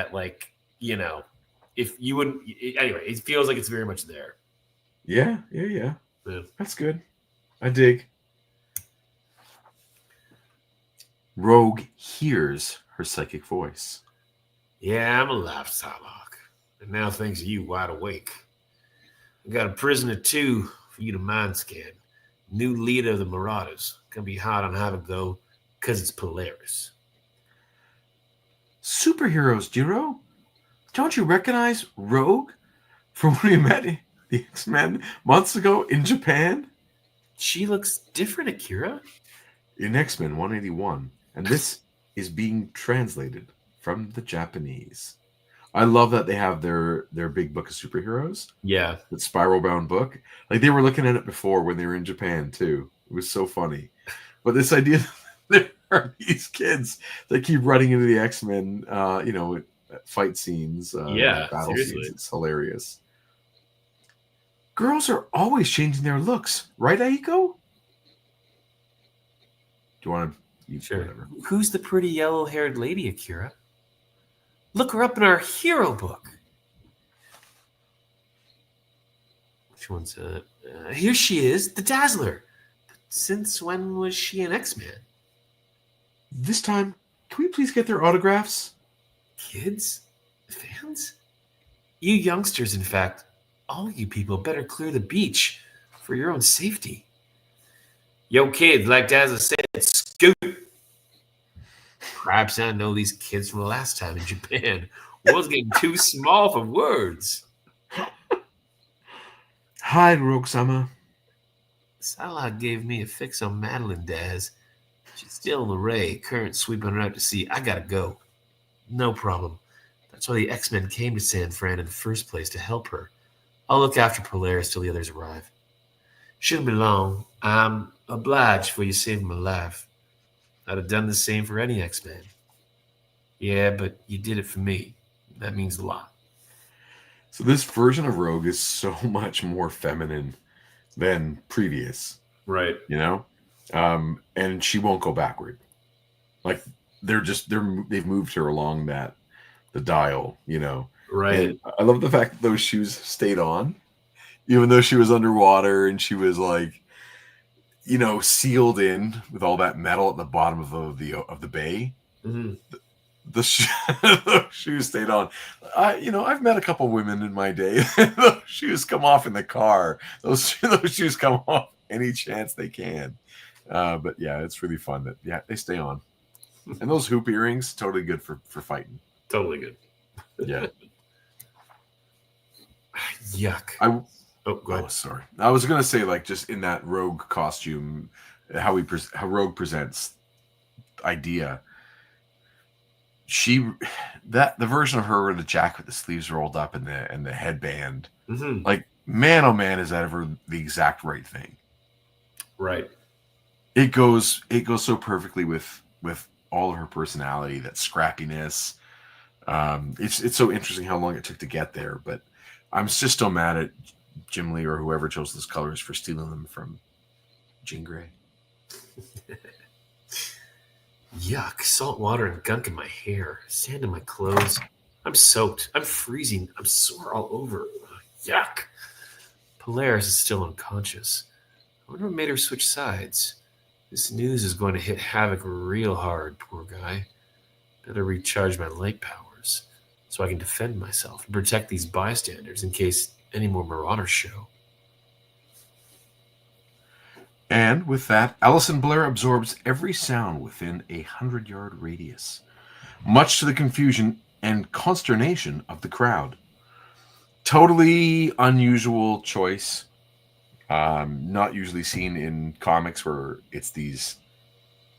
if you wouldn't, anyway, it feels like it's very much there. Yeah. That's good. I dig. Rogue hears her psychic voice. Yeah, I'm alive, Psylocke. And now thanks to you, wide awake. We got a prisoner too for you to mind scan. New leader of the Marauders. Gonna be hard on Havoc though, because it's Polaris. Superheroes, Jiro? Don't you recognize Rogue from when we met the X-Men months ago in Japan? She looks different, Akira. In X-Men 181, and this is being translated from the Japanese. I love that they have their big book of superheroes. Yeah. That spiral bound book. Like they were looking at it before when they were in Japan too. It was so funny. But this idea that there are these kids that keep running into the X-Men, fight scenes, battle seriously. scenes. It's hilarious. Girls are always changing their looks, right, Aiko? Do you want to? Sure. Whatever. Who's the pretty yellow-haired lady, Akira? Look her up in our hero book. Which one's here she is, the Dazzler. Since when was she an X-Man? This time, can we please get their autographs? Kids? Fans? You youngsters, in fact, all you people better clear the beach for your own safety. Yo, kids, like Dazzler said, scoot. Perhaps I know these kids from the last time in Japan. World's getting too small for words. Hi, Rogue-sama. Salah gave me a fix on Madeline, Daz. She's still in the Ray, current sweeping her out to sea. I gotta go. No problem. That's why the X-Men came to San Fran in the first place, to help her. I'll look after Polaris till the others arrive. Shouldn't be long. I'm obliged for you saving my life. I'd have done the same for any X-Man. Yeah, but you did it for me. That means a lot. So this version of Rogue is so much more feminine than previous. Right. You know? And she won't go backward. Like they've moved her along the dial, you know. Right. And I love the fact that those shoes stayed on, even though she was underwater and she was like, you know, sealed in with all that metal at the bottom of the bay. Mm-hmm. The shoes stayed on. I've met a couple women in my day. Those shoes come off in the car. Those shoes come off any chance they can. But yeah, it's really fun that they stay on. And those hoop earrings, totally good for fighting. Totally good. Yeah. Yuck. Go ahead. Oh, sorry. I was gonna say, like, just in that Rogue costume, how Rogue presents idea. The version of her with the jacket with the sleeves rolled up and the headband, mm-hmm. Like, man, oh man, is that ever the exact right thing? Right. It goes so perfectly with all of her personality, that scrappiness. It's so interesting how long it took to get there, but I'm just still mad at Jim Lee or whoever chose those colors for stealing them from Jean Grey. Yuck. Salt water and gunk in my hair. Sand in my clothes. I'm soaked. I'm freezing. I'm sore all over. Yuck. Polaris is still unconscious. I wonder what made her switch sides. This news is going to hit Havoc real hard, poor guy. Better recharge my light powers so I can defend myself and protect these bystanders in case any more Marauders show. And with that, Alison Blair absorbs every sound within 100-yard radius, much to the confusion and consternation of the crowd. Totally unusual choice. Not usually seen in comics where it's these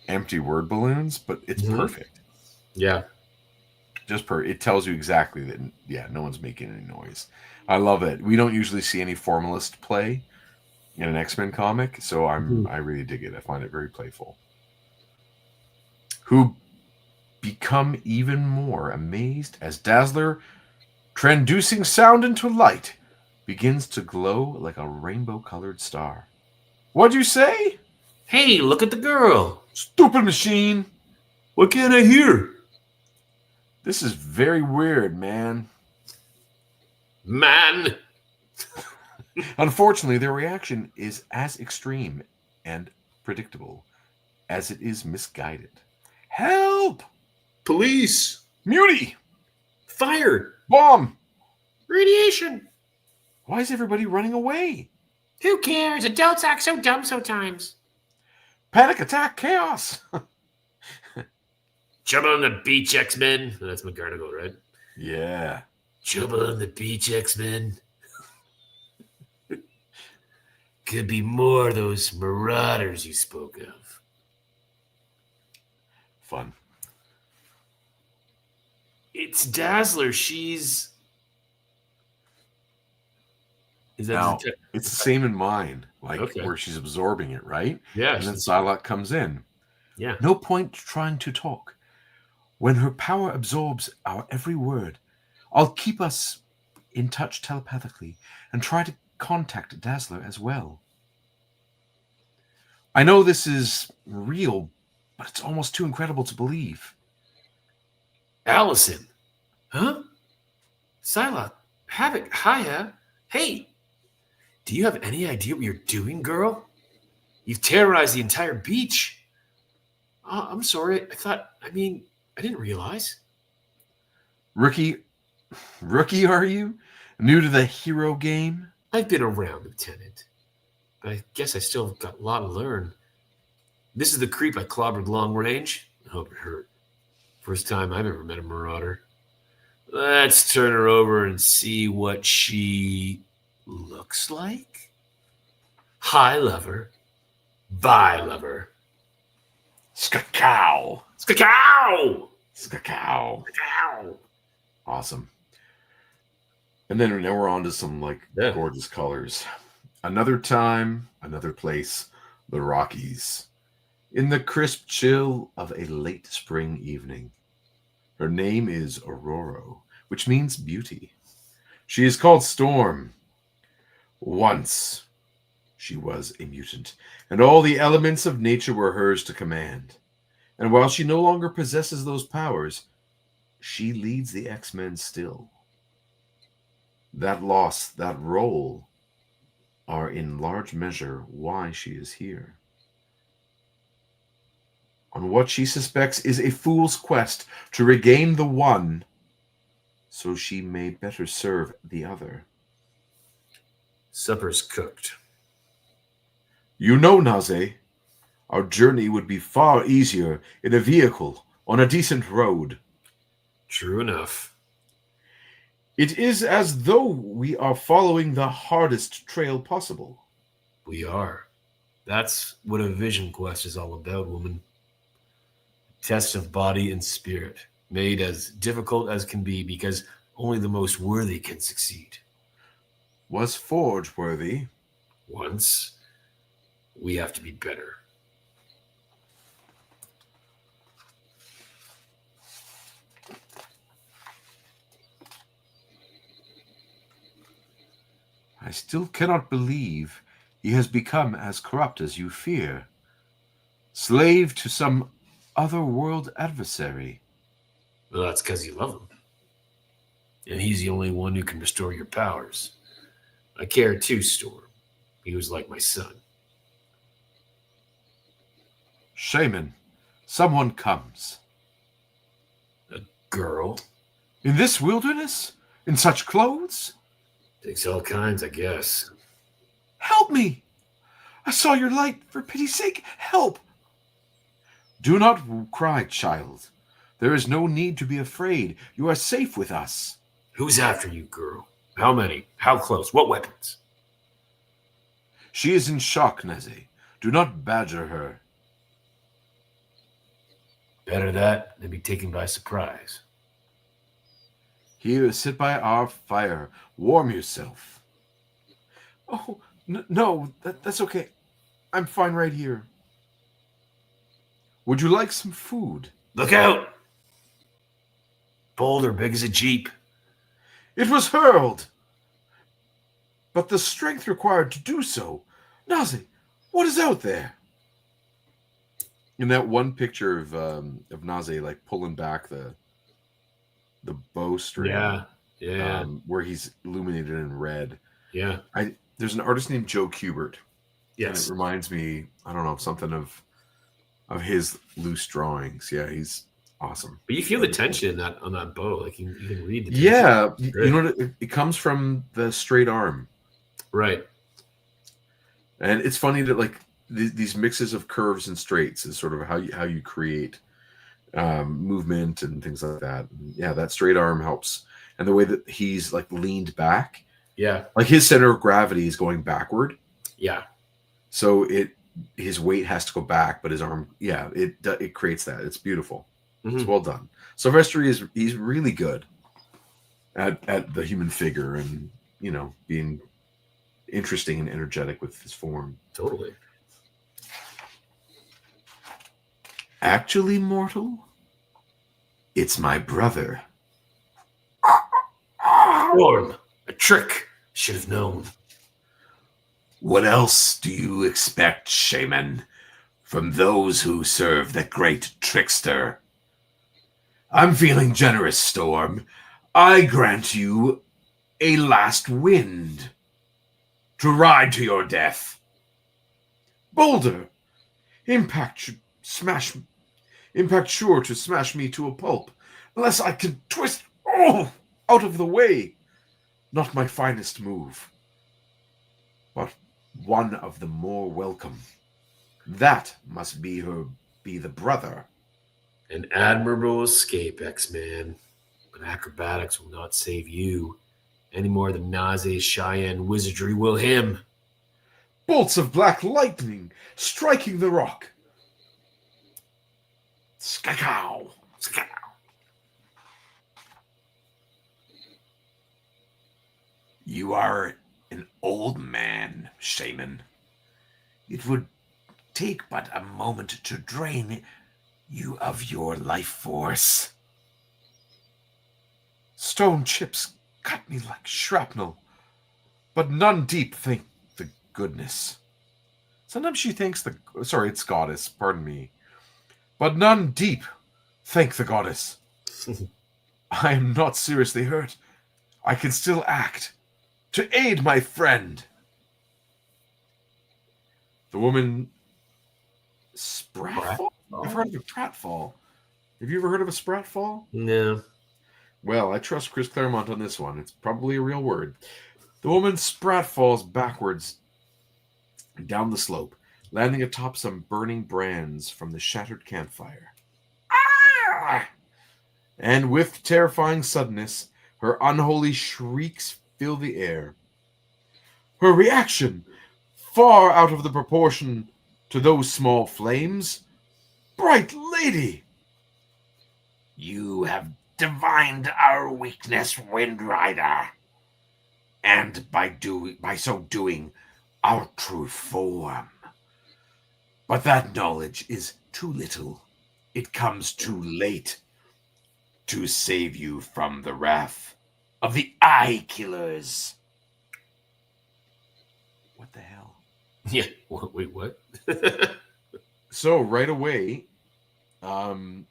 empty word balloons, but it's perfect. Yeah. Just it tells you exactly that, yeah, no one's making any noise. I love it. We don't usually see any formalist play in an X-Men comic, so I really dig it. I find it very playful. Who become even more amazed as Dazzler, transducing sound into light, begins to glow like a rainbow-colored star. What'd you say? Hey, look at the girl. Stupid machine. What can't I hear? This is very weird, man. Man! Unfortunately, their reaction is as extreme and predictable as it is misguided. Help! Police! Muty! Fire! Bomb! Radiation! Why is everybody running away? Who cares? Adults act so dumb sometimes. Panic attack chaos! Trouble on the beach, X-Men. That's McGarnagle, right? Yeah. Trouble on the beach, X-Men. Could be more of those Marauders you spoke of. Fun. It's Dazzler. Is that Now, it's the same in mine, like Okay. where she's absorbing it, right? Yeah. And then Psylocke comes in. Yeah. No point trying to talk. When her power absorbs our every word, I'll keep us in touch telepathically and try to contact Dazzler as well. I know this is real, but it's almost too incredible to believe. Allison. Huh? Psylocke. Havoc. Hiya. Hey. Do you have any idea what you're doing, girl? You've terrorized the entire beach. I'm sorry. I didn't realize. Rookie, are you? New to the hero game? I've been around, Lieutenant. But I guess I still got a lot to learn. This is the creep I clobbered long range. I hope it hurt. First time I've ever met a Marauder. Let's turn her over and see what she looks like. Hi, lover. Bye, lover. Skakao! Skakao! Skakao! Skakao! Awesome. And then now we're on to some gorgeous colors. Another time, another place, the Rockies. In the crisp chill of a late spring evening. Her name is Aurora, which means beauty. She is called Storm. Once she was a mutant, and all the elements of nature were hers to command. And while she no longer possesses those powers, she leads the X-Men still. That loss, that role, are in large measure why she is here. On what she suspects is a fool's quest to regain the one, so she may better serve the other. Supper's cooked. You know, Naze, our journey would be far easier in a vehicle on a decent road. True enough. It is as though we are following the hardest trail possible. We are. That's what a vision quest is all about, woman. Test of body and spirit, made as difficult as can be because only the most worthy can succeed. Was Forge worthy? Once, we have to be better. I still cannot believe he has become as corrupt as you fear. Slave to some other-world adversary. Well, that's because you love him. And he's the only one who can restore your powers. I care too, Storm. He was like my son. Shaman, someone comes. A girl? In this wilderness? In such clothes? Takes all kinds, I guess. Help me! I saw your light. For pity's sake, help! Do not cry, child. There is no need to be afraid. You are safe with us. Who's after you, girl? How many? How close? What weapons? She is in shock, Neze. Do not badger her. Better that than be taken by surprise. Here, sit by our fire. Warm yourself. Oh, no, that's okay. I'm fine right here. Would you like some food? Look out! Boulder big as a jeep. It was hurled. But the strength required to do so. Nazi, what is out there? In that one picture of Nazi pulling back the bowstring, yeah, where he's illuminated in red. Yeah, there's an artist named Joe Kubert. Yes, and it reminds me, I don't know, something of his loose drawings. Yeah, he's awesome. But you feel the tension on that bow, like you can read the tension. Yeah, you know what? It comes from the straight arm, right? And it's funny that these mixes of curves and straights is sort of how you create movement and things like that. And yeah, that straight arm helps, and the way that he's leaned back. Yeah, his center of gravity is going backward. Yeah, So his weight has to go back, but his arm, yeah, it creates that. It's beautiful. It's well done. Silvestri he's really good at the human figure and being interesting and energetic with his form. Totally. Actually, mortal, it's my brother. Form. A trick. Should have known. What else do you expect, shaman, from those who serve the great trickster? I'm feeling generous, Storm. I grant you a last wind to ride to your death. Boulder, impact sure to smash me to a pulp, unless I can twist out of the way. Not my finest move, but one of the more welcome. That must be the brother. An admirable escape, X-Man. But acrobatics will not save you any more than Naze's Cheyenne wizardry will him. Bolts of black lightning striking the rock. Skakow! Skakow! You are an old man, shaman. It would take but a moment to drain you of your life force. Stone chips cut me like shrapnel, but none deep, thank the goodness. Sometimes she thinks it's goddess, pardon me. But none deep, thank the goddess. I am not seriously hurt. I can still act to aid my friend. The woman Spratfall? I've heard of a pratfall. Have you ever heard of a spratfall? No. Well, I trust Chris Claremont on this one. It's probably a real word. The woman spratfalls backwards down the slope, landing atop some burning brands from the shattered campfire. Ah! And with terrifying suddenness, her unholy shrieks fill the air. Her reaction, far out of the proportion to those small flames. Bright lady! You have divined our weakness, Wind Rider, and by so doing, our true form. But that knowledge is too little. It comes too late to save you from the wrath of the Eye Killers. What the hell? Yeah. Wait, what? So right away, I'm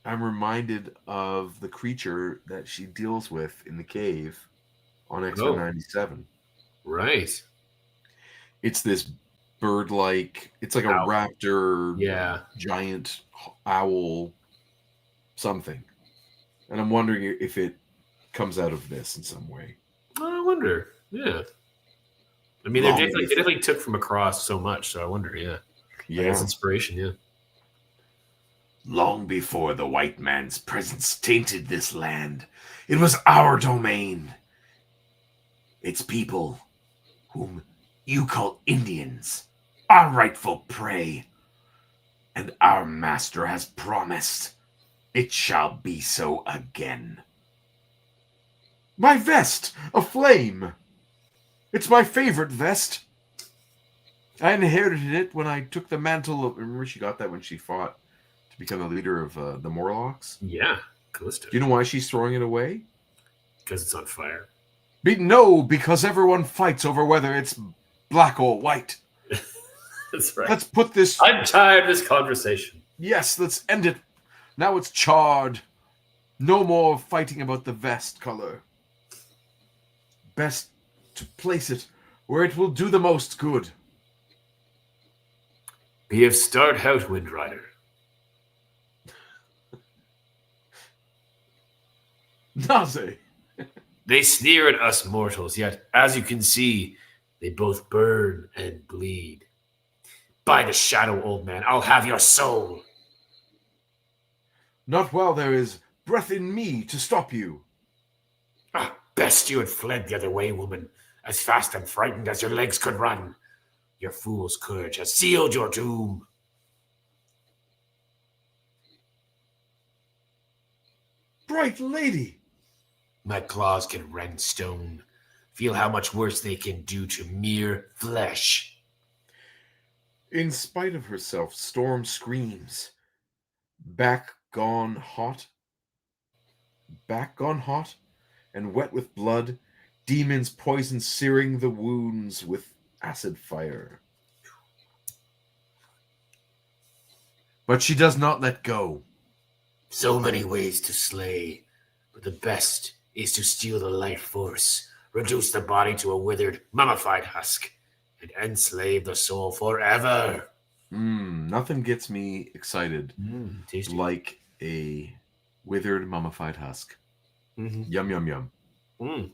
reminded of the creature that she deals with in the cave on X-Men 97. Right. It's this bird-like, it's like a raptor, giant owl, something. And I'm wondering if it comes out of this in some way. I wonder. Yeah. I mean, they definitely took from across so much, so I wonder, yeah. It's inspiration, yeah. Long before the white man's presence tainted this land, it was our domain. Its people, whom you call Indians, our rightful prey. And our master has promised it shall be so again. My vest, aflame! It's my favorite vest. I inherited it when I took the mantle of... Remember she got that when she fought to become the leader of the Morlocks? Yeah, Callisto. Do you know why she's throwing it away? Because it's on fire. No, because everyone fights over whether it's black or white. That's right. Let's put this... I'm tired of this conversation. Yes, let's end it. Now it's charred. No more fighting about the vest color. Best to place it where it will do the most good. We have started out, Wind Rider. Naze. They sneer at us mortals, yet, as you can see, they both burn and bleed. By the shadow, old man, I'll have your soul. Not while there is breath in me to stop you. Best you had fled the other way, woman, as fast and frightened as your legs could run. Your fool's courage has sealed your doom. Bright lady! My claws can rend stone. Feel how much worse they can do to mere flesh. In spite of herself, Storm screams. Back gone hot, and wet with blood, demons poison searing the wounds with acid fire. But she does not let go. So many ways to slay, but the best is to steal the life force, reduce the body to a withered, mummified husk, and enslave the soul forever. Nothing gets me excited Tasty. like a withered, mummified husk. Mm-hmm. Yum, yum, yum.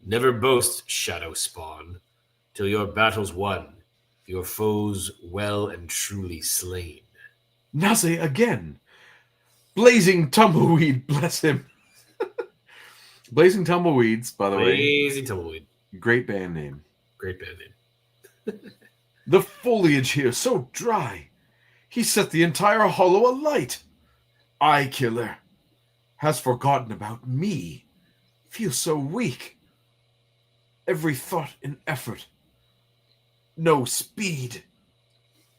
Never boast, shadow spawn, till your battle's won, your foes well and truly slain. Naze again. Blazing Tumbleweed, bless him. Blazing Tumbleweeds, by the way. Blazing Tumbleweed. Great band name. Great band name. The foliage here so dry. He set the entire hollow alight. Eye killer has forgotten about me. Feels so weak. Every thought and effort. No speed.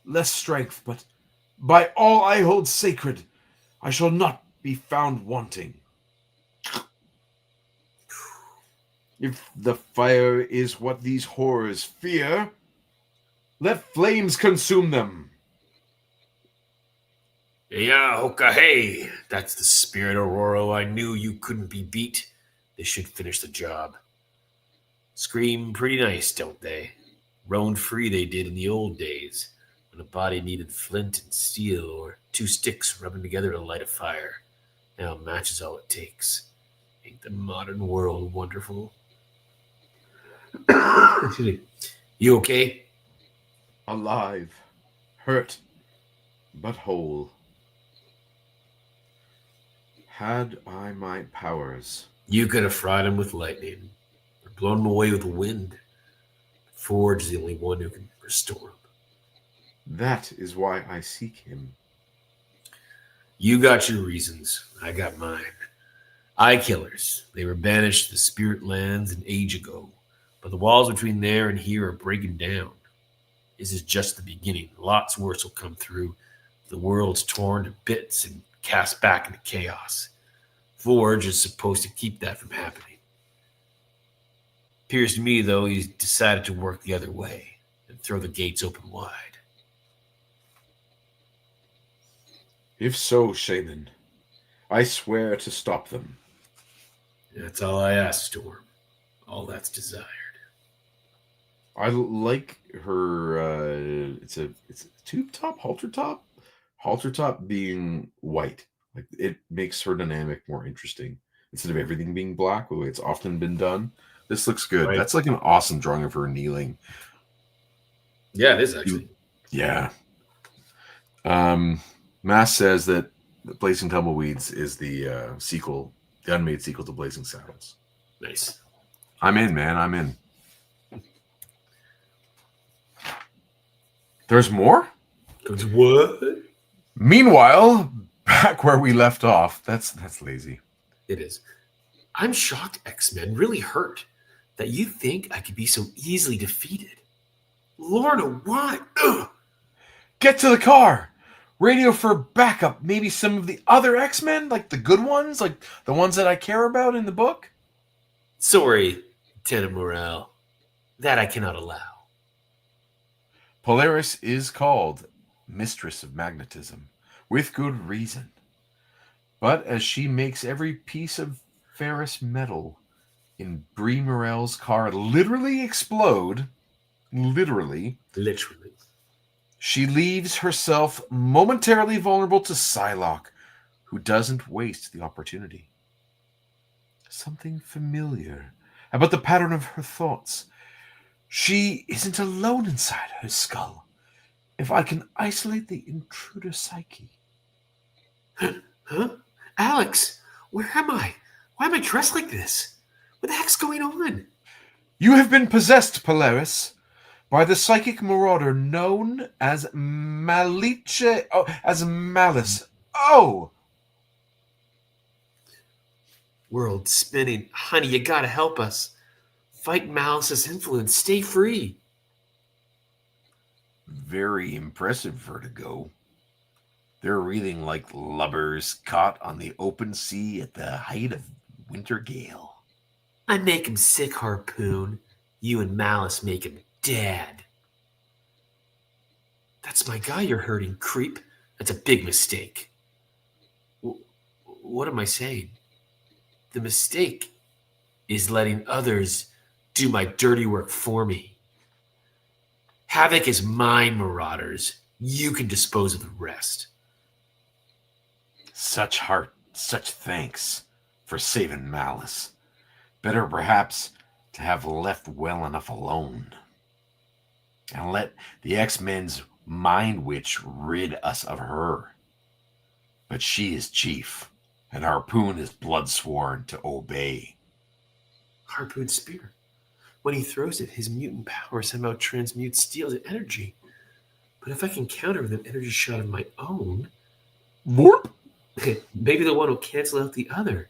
Less strength, but by all I hold sacred, I shall not be found wanting. If the fire is what these horrors fear, let flames consume them. Yeah, hoka hey. That's the spirit, Aurora. I knew you couldn't be beat. They should finish the job. Scream pretty nice, don't they? Roamed free they did in the old days, when a body needed flint and steel or two sticks rubbing together to light a fire. Now a match is all it takes. Ain't the modern world wonderful? Excuse me. You okay? Alive, hurt, but whole. Had I my powers, You could have fried him with lightning, or blown him away with wind. Forge is the only one who can restore him. that is why I seek him. You got your reasons. I got mine. Eye killers. They were banished to the spirit lands an age ago, but the walls between there and here are breaking down. This is just the beginning. Lots worse will come through. The world's torn to bits and cast back into chaos. Forge is supposed to keep that from happening. Appears to me, though, he's decided to work the other way and throw the gates open wide. If so, Shaman, I swear to stop them. That's all I ask, Storm. All that's desired. I like her. It's a tube top, halter top being white. Like it makes her dynamic more interesting instead of everything being black, the way it's often been done. This looks good. Right. That's like an awesome drawing of her kneeling. Yeah, it is actually. Yeah. Mass says that Blazing Tumbleweeds is the sequel, the unmade sequel to Blazing Saddles. Nice. I'm in, man. I'm in. There's more? What? Meanwhile, back where we left off, that's lazy. It is. I'm shocked X-Men really hurt that you think I could be so easily defeated. Lorna, what? Ugh. Get to the car. Radio for backup. Maybe some of the other X-Men, like the good ones, like the ones that I care about in the book. Sorry, Lieutenant Morale. That I cannot allow. Polaris is called Mistress of Magnetism, with good reason. But as she makes every piece of ferrous metal in Bree Morel's car literally explode, literally, she leaves herself momentarily vulnerable to Psylocke, who doesn't waste the opportunity. Something familiar about the pattern of her thoughts. She isn't alone inside her skull. If I can isolate the intruder psyche. Huh? Alex, where am I? Why am I dressed like this? What the heck's going on? You have been possessed, Polaris. by the psychic marauder known as as Malice. Oh! World spinning. Honey, you gotta help us. Fight Malice's influence. Stay free. Very impressive, Vertigo. They're reeling like lubbers caught on the open sea at the height of winter gale. I make him sick, Harpoon. You and Malice make him dead. That's my guy you're hurting, creep. That's a big mistake. What am I saying? The mistake is letting others do my dirty work for me. Havoc is mine, Marauders. You can dispose of the rest. Such heart, such thanks for saving Malice. Better perhaps to have left well enough alone. And let the X-Men's mind witch rid us of her. But she is chief, and Harpoon is blood-sworn to obey. Harpoon's spear. When he throws it, his mutant power somehow transmutes steel to energy. But if I can counter with an energy shot of my own... Warp! Maybe the one will cancel out the other.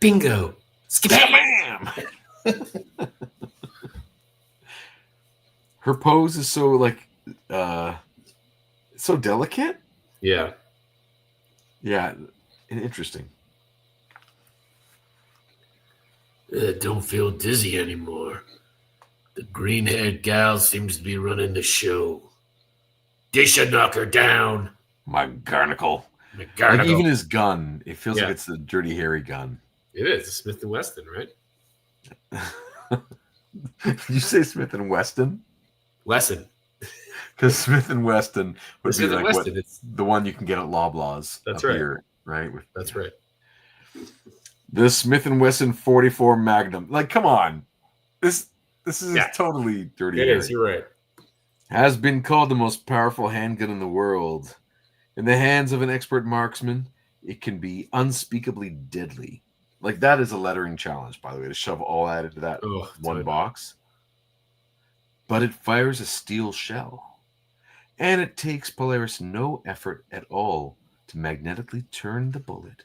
Bingo! Skabam! Her pose is so, like, so delicate. Yeah. Yeah, and interesting. Don't feel dizzy anymore. The green-haired gal seems to be running the show. They should knock her down. My garnacle. McGarnagle. Like even his gun, it feels like it's the Dirty Harry gun. It is. Smith & Wesson, right? Did you say Smith & Weston? Wesson. Because Smith & Weston would Smith be like Weston, it's the one you can get at Loblaws. That's up right. Here, right? That's right. The Smith & Wesson 44 Magnum. Like, come on. This is totally Dirty Harry. It is. You're right. Has been called the most powerful handgun in the world. In the hands of an expert marksman, it can be unspeakably deadly. Like, that is a lettering challenge, by the way, to shove all that into that one box. But it fires a steel shell. And it takes Polaris no effort at all to magnetically turn the bullet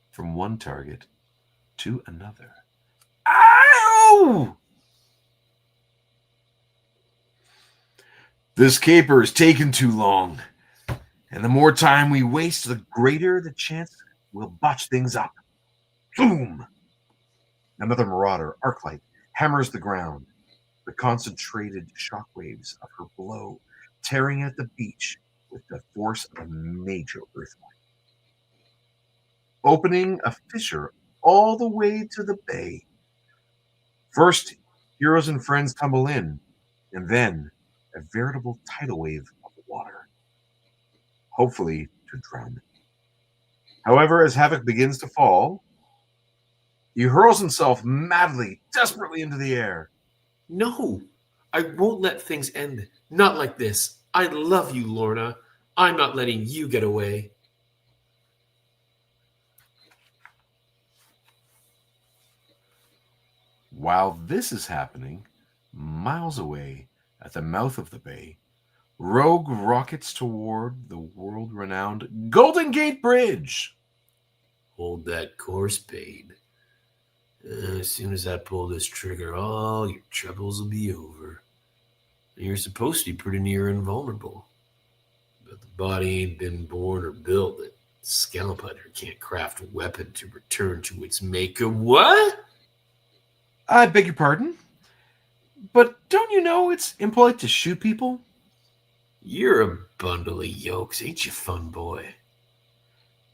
from one target to another. Ow! This caper is taking too long. And the more time we waste, the greater the chance we'll botch things up. Boom! Another Marauder, Arclight, hammers the ground. The concentrated shockwaves of her blow tearing at the beach with the force of a major earthquake. Opening a fissure all the way to the bay. First, heroes and friends tumble in, and then a veritable tidal wave of water. Hopefully to drown them. However, as Havoc begins to fall, he hurls himself madly, desperately into the air. No, I won't let things end. Not like this. I love you, Lorna. I'm not letting you get away. While this is happening, miles away at the mouth of the bay, Rogue rockets toward the world-renowned Golden Gate Bridge. Hold that course, babe. As soon as I pull this trigger, all your troubles will be over. You're supposed to be pretty near invulnerable. But the body ain't been born or built that Scalp Hunter can't craft a weapon to return to its maker. What? I beg your pardon? But don't you know it's impolite to shoot people? You're a bundle of yolks, ain't you, fun boy?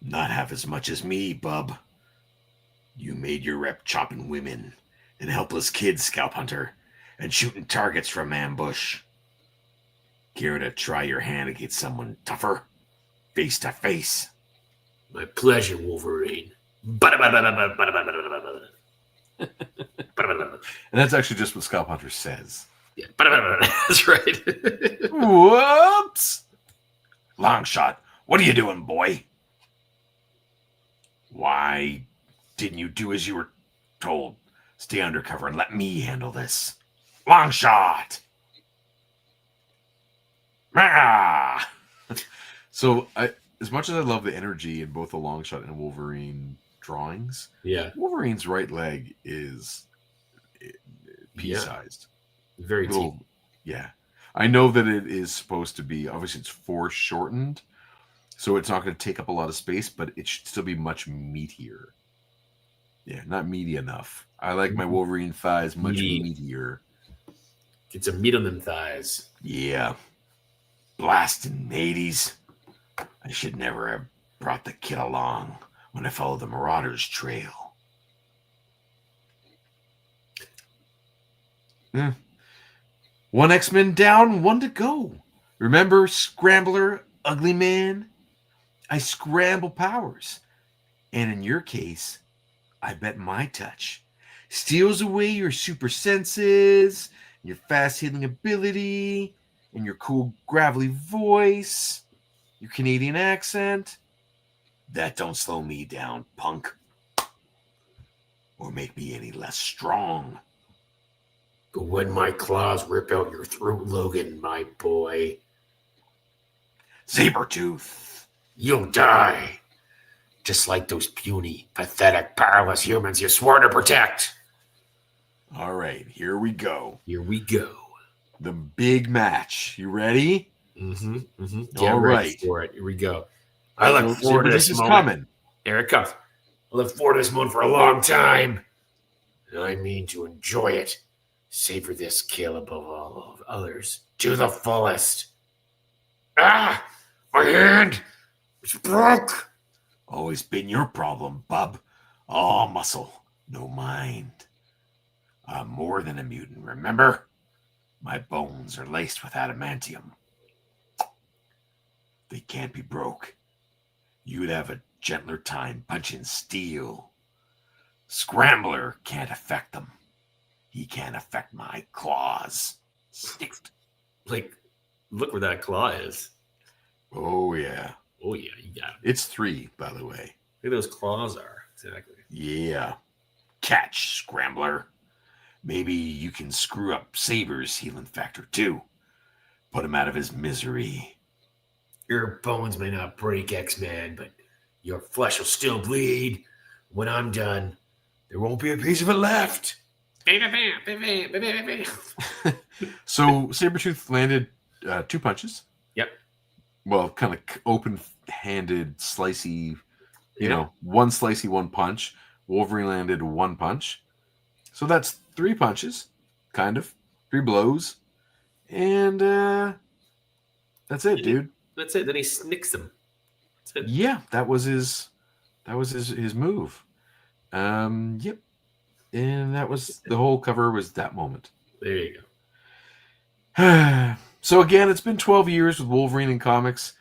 Not half as much as me, bub. You made your rep chopping women and helpless kids, Scalp Hunter, and shooting targets from ambush. Care to try your hand against someone tougher? Face to face. My pleasure, Wolverine. And that's actually just what Scalp Hunter says. Yeah, that's right. Whoops! Long shot. What are you doing, boy? Why didn't you do as you were told? Stay undercover and let me handle this. Long shot! Ah! So, as much as I love the energy in both the long shot and Wolverine drawings, Yeah. Wolverine's right leg is pea-sized. Very Little, teeny. yeah. I know that it is supposed to be, obviously it's foreshortened, so it's not going to take up a lot of space, but it should still be much meatier. Yeah, not meaty enough. I like my Wolverine thighs much meatier. Get some meat on them thighs. Yeah. Blasting 80s. I should never have brought the kid along when I followed the Marauders trail. One X-Men down, one to go. Remember, Scrambler, Ugly Man? I scramble powers. And in your case, I bet my touch steals away your super senses, your fast healing ability, and your cool gravelly voice, your Canadian accent. That don't slow me down, punk. Or make me any less strong. But when my claws rip out your throat, Logan, my boy, Sabertooth, you'll die. Just like those puny, pathetic, powerless humans you swore to protect. All right, here we go. Here we go. The big match. You ready? Get All ready right. for it. Here we go. I look forward to this is moment. coming. Here it comes. I look forward to this moment for a long time. And I mean to enjoy it. Savor this kill above all of others to the fullest. Ah! My hand! It's broke! Always been your problem, bub. All muscle, no mind. I'm more than a mutant, remember? My bones are laced with adamantium. They can't be broke. You'd have a gentler time punching steel. Scrambler can't affect them. He can't affect my claws. Sniffed. Like, look where that claw is. Oh, yeah. Oh, yeah, you got it. It's 3, by the way. Look at those claws are. Exactly. Yeah. Catch, Scrambler. Maybe you can screw up Saber's healing factor, too. Put him out of his misery. Your bones may not break, X-Man, but your flesh will still bleed. When I'm done, there won't be a piece of it left. So Sabertooth landed 2 punches. Yep. Well, kind of open-handed, slicey, one slicey, 1 punch. Wolverine landed 1 punch. So that's 3 punches, kind of. 3 blows. And that's it, dude. That's it. Then he snicks him. That's it. Yeah, that was his move. Yep. And that was the whole cover was that moment. There you go. So again, it's been 12 years with Wolverine in comics,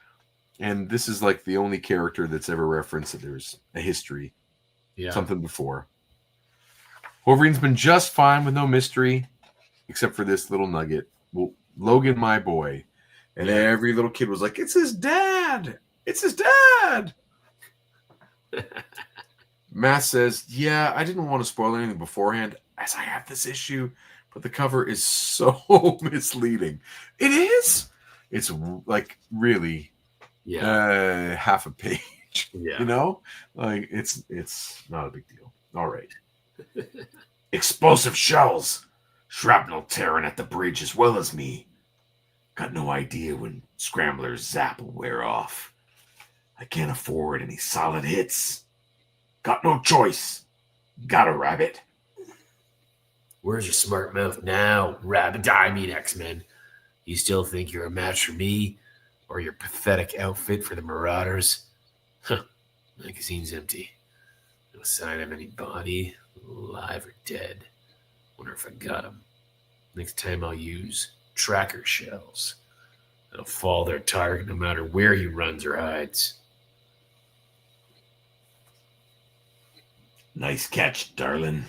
and this is like the only character that's ever referenced that there's a history, something before. Wolverine's been just fine with no mystery, except for this little nugget. Well, Logan, my boy. And every little kid was like, it's his dad! It's his dad! Matt says, yeah, I didn't want to spoil anything beforehand, as I have this issue, but the cover is so misleading. It is. It's like really half a page. Yeah. Like it's not a big deal. All right. Explosive shells. Shrapnel tearing at the bridge as well as me. Got no idea when Scrambler's zap will wear off. I can't afford any solid hits. Got no choice. Got a rabbit. Where's your smart mouth now, Rabbit? I mean, X-Men. You still think you're a match for me or your pathetic outfit for the Marauders? Huh. Magazine's empty. No sign of any body, alive or dead. Wonder if I got him. Next time I'll use tracker shells. They'll fall their target no matter where he runs or hides. Nice catch, darling.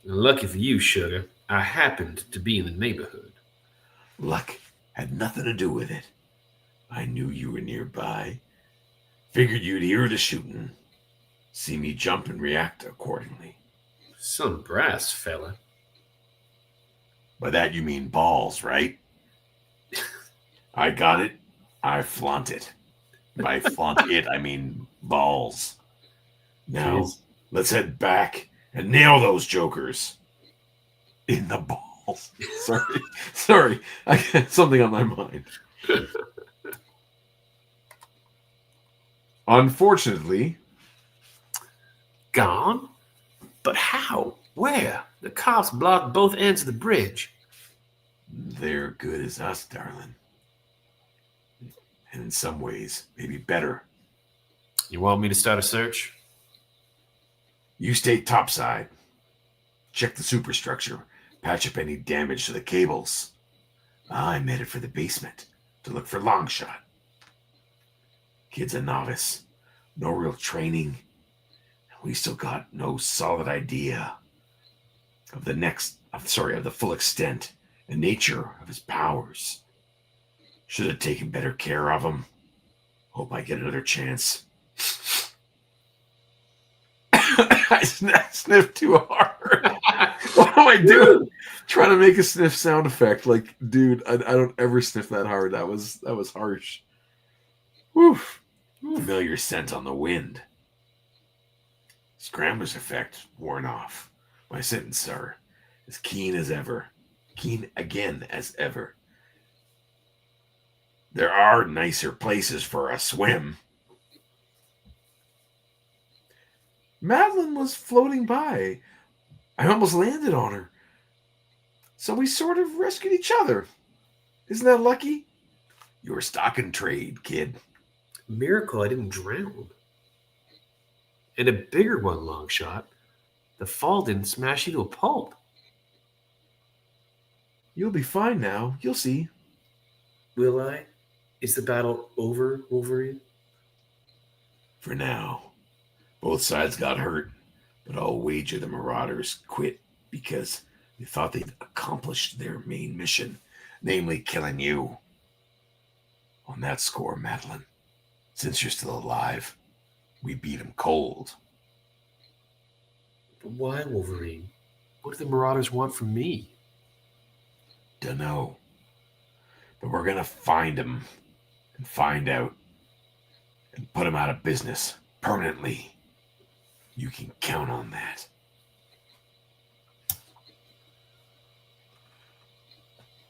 Lucky for you, Sugar, I happened to be in the neighborhood. Luck had nothing to do with it. I knew you were nearby. Figured you'd hear the shooting. See me jump and react accordingly. Some brass, fella. By that you mean balls, right? I got it. I flaunt it. By flaunt it, I mean balls. Now, Jeez. let's head back and nail those jokers in the balls. Sorry. I got something on my mind. Unfortunately, Gone? But how? Where? The cops blocked both ends of the bridge. they're good as us, darling. And in some ways, maybe better. You want me to start a search? You stay topside. Check the superstructure. Patch up any damage to the cables. I'm headed for the basement to look for Longshot. Kid's a novice. No real training. We still got no solid idea of the full extent and nature of his powers. Should have taken better care of him. Hope I get another chance. I sniffed too hard. What am I doing? Trying to make a sniff sound effect. Like, dude, I don't ever sniff that hard. That was harsh. Woof. Familiar scent on the wind. Scrambler's effect worn off. My sentence, sir, as keen as ever. Keen again as ever. There are nicer places for a swim. Madeline was floating by. I almost landed on her. So we sort of rescued each other. Isn't that lucky? Your stock and trade, kid. Miracle I didn't drown. And a bigger one, Longshot. The fall didn't smash you to a pulp. You'll be fine now. You'll see. Will I? Is the battle over, Wolverine? For now. Both sides got hurt, but I'll wager the Marauders quit because they thought they'd accomplished their main mission, namely killing you. On that score, Madeline, since you're still alive, we beat them cold. But why, Wolverine? What do the Marauders want from me? Dunno. But we're gonna find them and find out and put them out of business permanently. You can count on that.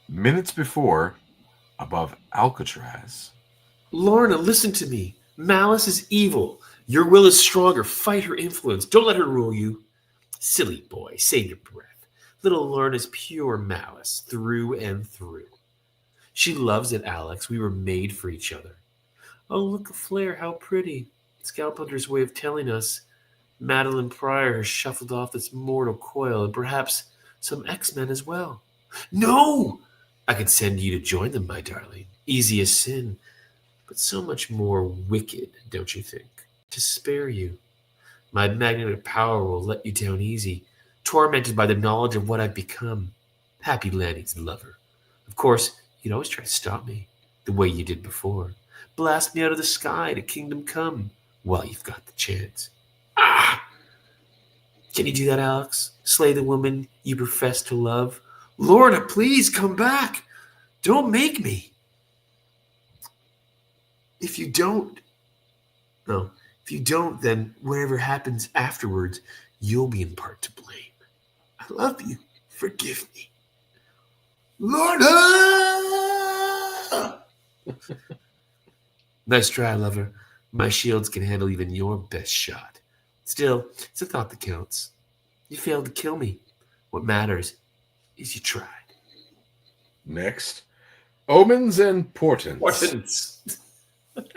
Minutes before, above Alcatraz. Lorna, listen to me. Malice is evil. Your will is stronger. Fight her influence. Don't let her rule you. Silly boy, save your breath. Little Lorna's pure malice, through and through. She loves it, Alex. We were made for each other. Oh, look, a flare. How pretty. Scalp Hunter's way of telling us Madeline Pryor has shuffled off this mortal coil, and perhaps some X-Men as well. No! I could send you to join them, my darling. Easy as sin, but so much more wicked, don't you think? To spare you. My magnetic power will let you down easy, tormented by the knowledge of what I've become. Happy Lanny's lover. Of course, you'd always try to stop me, the way you did before. Blast me out of the sky to kingdom come, while you've got the chance. Ah! Can you do that, Alex? Slay the woman you profess to love? Lorna, please come back. Don't make me. If you don't, then whatever happens afterwards, you'll be in part to blame. I love you. Forgive me. Lorna! Nice try, lover. My shields can handle even your best shot. Still, it's a thought that counts. You failed to kill me. What matters is you tried. Next, omens and portents.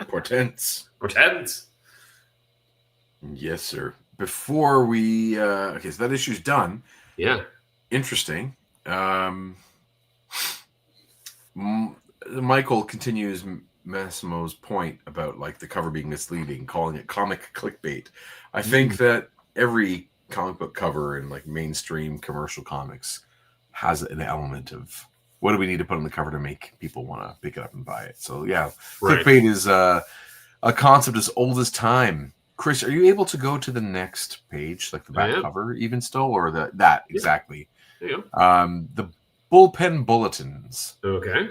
Portents. Yes, sir. Before we, okay, so that issue's done. Yeah. Interesting. Michael continues Massimo's point about like the cover being misleading, calling it comic clickbait. I think that every comic book cover in like mainstream commercial comics has an element of what do we need to put on the cover to make people want to pick it up and buy it. So yeah, right. Clickbait is a concept as old as time. Chris, are you able to go to the next page, like the back cover, even still, or that exactly? Yeah. The bullpen bulletins. Okay.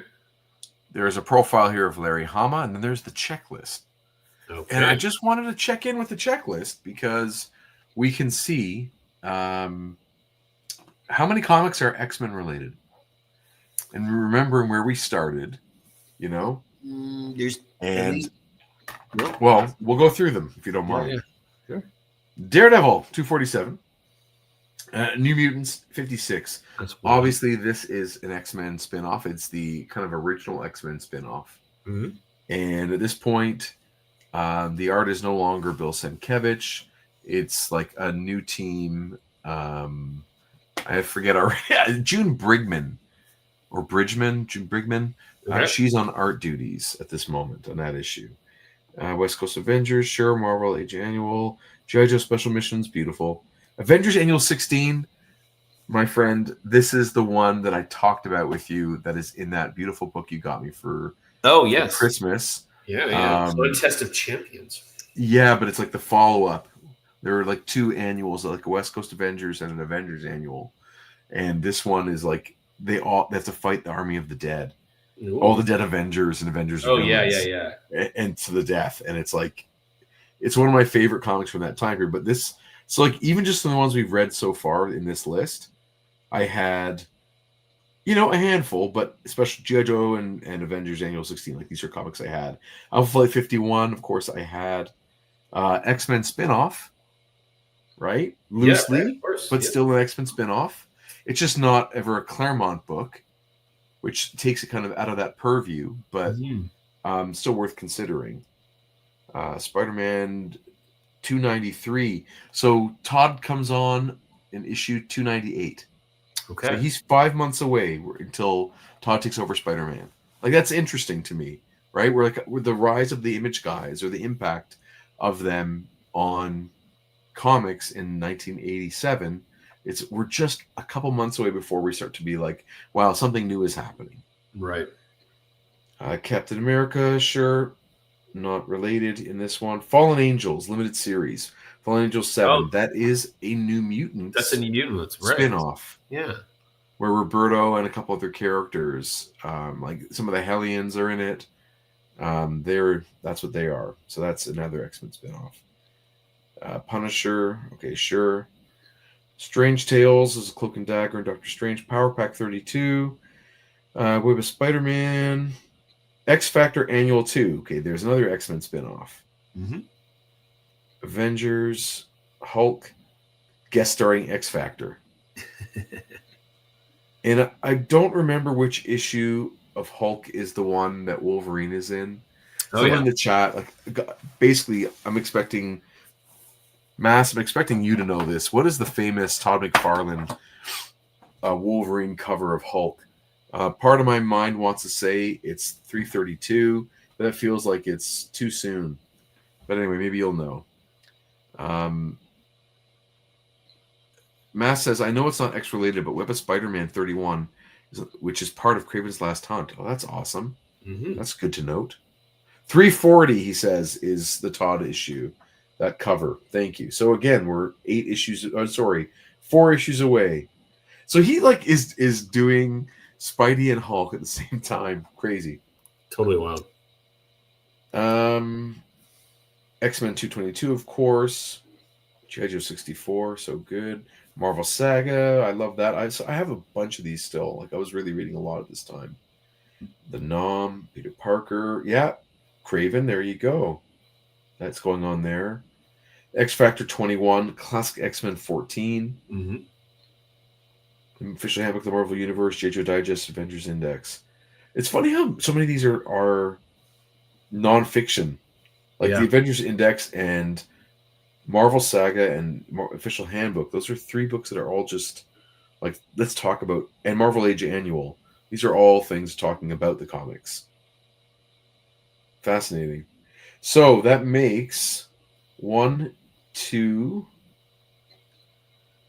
There's a profile here of Larry Hama, and then there's the checklist. Okay. And I just wanted to check in with the checklist because we can see how many comics are X-Men related. And remembering where we started, you know? There's and no. Well, we'll go through them if you don't mind. Yeah. Sure. Daredevil 247, New Mutants 56. That's Obviously, this is an X-Men spin-off. It's the kind of original X-Men spin-off. Mm-hmm. And at this point, the art is no longer Bill Sienkiewicz. It's like a new team. I forget already. June Brigman or Bridgman. June Brigman. Okay. She's on art duties at this moment on that issue. West Coast Avengers, sure. Marvel Age Annual. G.I. Joe Special Missions, beautiful. Avengers Annual 16, my friend, this is the one that I talked about with you that is in that beautiful book you got me for Christmas. Yeah. Test of Champions. Yeah, but it's like the follow-up. There are like 2 annuals, like a West Coast Avengers and an Avengers Annual. And this one is like they have to fight the Army of the Dead. Ooh. All the dead Avengers and Avengers Oh, villains, yeah. And to the death. And it's like, it's one of my favorite comics from that time period. But this, so like, even just from the ones we've read so far in this list, I had, a handful, but especially G.I. Joe and Avengers Annual 16, like these are comics I had. Alpha Flight 51, of course, I had. X-Men spinoff, right? Loosely, yeah, of course. but still an X-Men spinoff. It's just not ever a Claremont book, which takes it kind of out of that purview, but still worth considering. Spider-Man 293. So Todd comes on in issue 298. Okay. So he's 5 months away until Todd takes over Spider-Man. Like, that's interesting to me, right? We're the rise of the Image guys or the impact of them on comics in 1987. We're just a couple months away before we start to be like, wow, something new is happening. Right. Captain America, sure, not related in this one. Fallen Angels limited series. Fallen Angels 7. Oh. That is a New Mutants. That's a New Mutants, right? Spin-off. Yeah. Where Roberto and a couple other characters, like some of the Hellions are in it. That's what they are. So that's another X-Men spin-off. Punisher, okay, sure. Strange Tales is Cloak and Dagger and Doctor Strange. Power Pack 32. Web of Spider-Man. X Factor Annual 2. Okay, there's another X-Men spinoff. Mm-hmm. Avengers, Hulk, guest starring X Factor. And I don't remember which issue of Hulk is the one that Wolverine is in. Someone in the chat, like, basically, I'm expecting you to know this. What is the famous Todd McFarlane Wolverine cover of Hulk? Part of my mind wants to say it's 332, but that feels like it's too soon. But anyway, maybe you'll know. Mass says, I know it's not X-related, but Web of Spider-Man 31, which is part of Kraven's Last Hunt. Oh, that's awesome. Mm-hmm. That's good to note. 340, he says, is the Todd issue. That cover. Thank you. So again, we're 4 issues away. So he is doing Spidey and Hulk at the same time. Crazy. Totally wild. X-Men 222, of course. G.I. Joe 64, so good. Marvel Saga, I love that. I have a bunch of these still. Like, I was really reading a lot at this time. The Nom, Peter Parker, yeah. Kraven, there you go. That's going on there. X Factor 21, Classic X-Men 14. Mm-hmm. Official Handbook of the Marvel Universe, J.J. Digest, Avengers Index. It's funny how so many of these are non-fiction. Like the Avengers Index and Marvel Saga and Official Handbook. Those are 3 books that are all just like, let's talk about. And Marvel Age Annual. These are all things talking about the comics. Fascinating. So that makes 1, 2,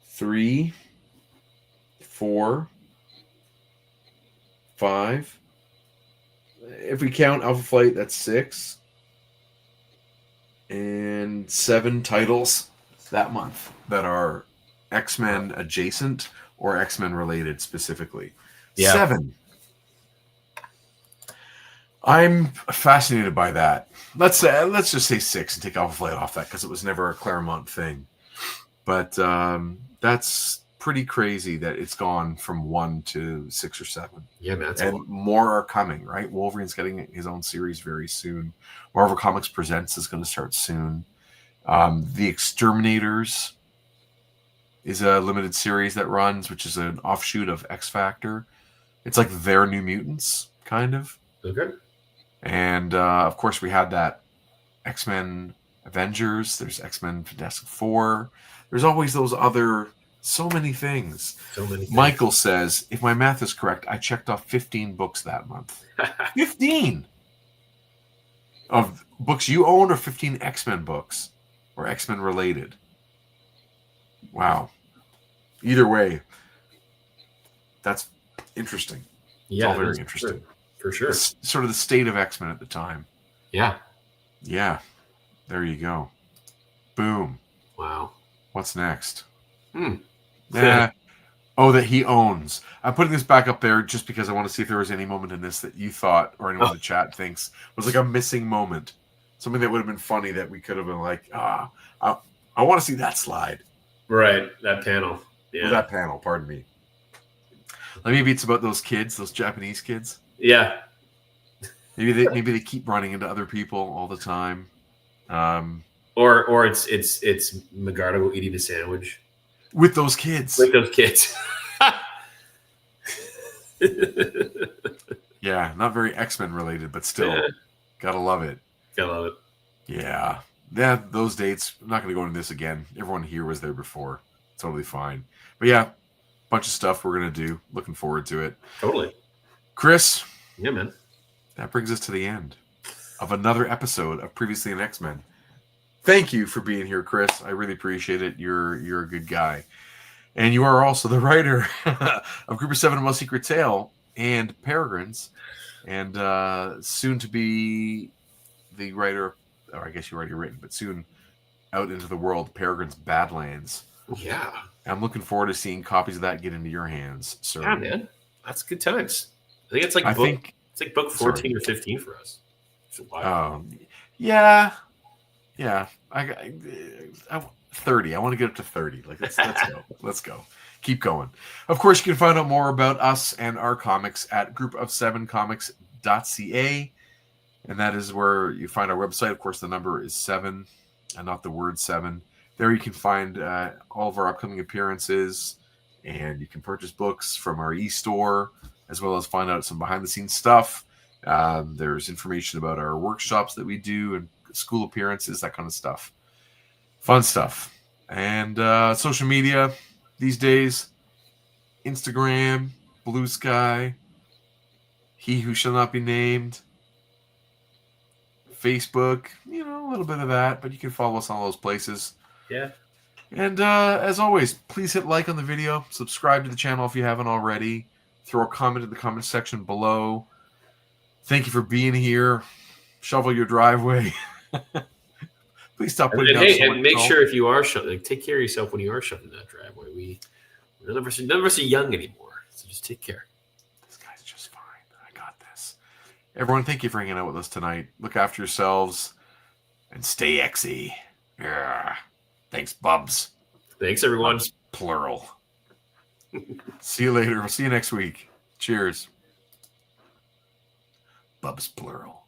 3, 4, 5. If we count Alpha Flight, that's 6. And 7 titles that month that are X-Men adjacent or X-Men related specifically. 7. I'm fascinated by that. Let's just say 6 and take off a flight off that because it was never a Claremont thing. But that's pretty crazy that it's gone from 1 to 6 or 7. Yeah, man. And more are coming, right? Wolverine's getting his own series very soon. Marvel Comics Presents is going to start soon. The Exterminators is a limited series that runs, which is an offshoot of X Factor. It's like their New Mutants, kind of. Okay. And, of course, we had that X-Men Avengers. There's X-Men Fantastic Four. There's always those other... So many things. Michael says, if my math is correct, I checked off 15 books that month. 15! Of books you own or 15 X-Men books? Or X-Men related? Wow. Either way, that's interesting. Yeah, it's all very interesting. For sure. It's sort of the state of X-Men at the time. Yeah. Yeah. There you go. Boom. Wow. What's next? Yeah. Oh, that he owns. I'm putting this back up there just because I want to see if there was any moment in this that you thought, or anyone in the chat thinks, was like a missing moment. Something that would have been funny that we could have been like, I want to see that slide. Right, that panel. Yeah. Well, that panel, pardon me. Like maybe it's about those kids, those Japanese kids. Yeah. Maybe they keep running into other people all the time. Or it's McGarnagle eating a sandwich. With those kids. Yeah, not very X-Men related, but still, gotta love it. Gotta love it. Yeah, those dates. I'm not going to go into this again. Everyone here was there before. Totally fine. But yeah, bunch of stuff we're going to do. Looking forward to it. Totally. Chris. Yeah, man. That brings us to the end of another episode of Previously in X-Men. Thank you for being here, Chris. I really appreciate it. You're a good guy. And you are also the writer of Group of 7 and Most Secret Tale and Peregrines. And soon to be the writer, or I guess you already written, but soon out into the world, Peregrines Badlands. Yeah. I'm looking forward to seeing copies of that get into your hands, sir. Yeah, man. That's good times. I think it's like book 14 or 15 for us. It's a while. Yeah. Yeah, I 30. I want to get up to 30. Like let's go. Let's go. Keep going. Of course, you can find out more about us and our comics at group7comics.ca, and that is where you find our website. Of course, the number is 7, and not the word 7. There you can find all of our upcoming appearances, and you can purchase books from our e-store, as well as find out some behind-the-scenes stuff. There's information about our workshops that we do and school appearances, that kind of stuff. Fun stuff. And social media these days, Instagram, Blue Sky, He Who Shall Not Be Named, Facebook, a little bit of that, but you can follow us on all those places. Yeah. And as always, please hit like on the video, subscribe to the channel if you haven't already, throw a comment in the comment section below. Thank you for being here. Shovel your driveway. Please stop putting down and make sure if you are shoveling, take care of yourself when you are shoveling that driveway. None of us are young anymore, so just take care. This guy's just fine. I got this. Everyone, thank you for hanging out with us tonight. Look after yourselves and stay XE. Yeah. Thanks, Bubs. Thanks, everyone. Bubs, plural. See you later. We'll see you next week. Cheers. Bubs, plural.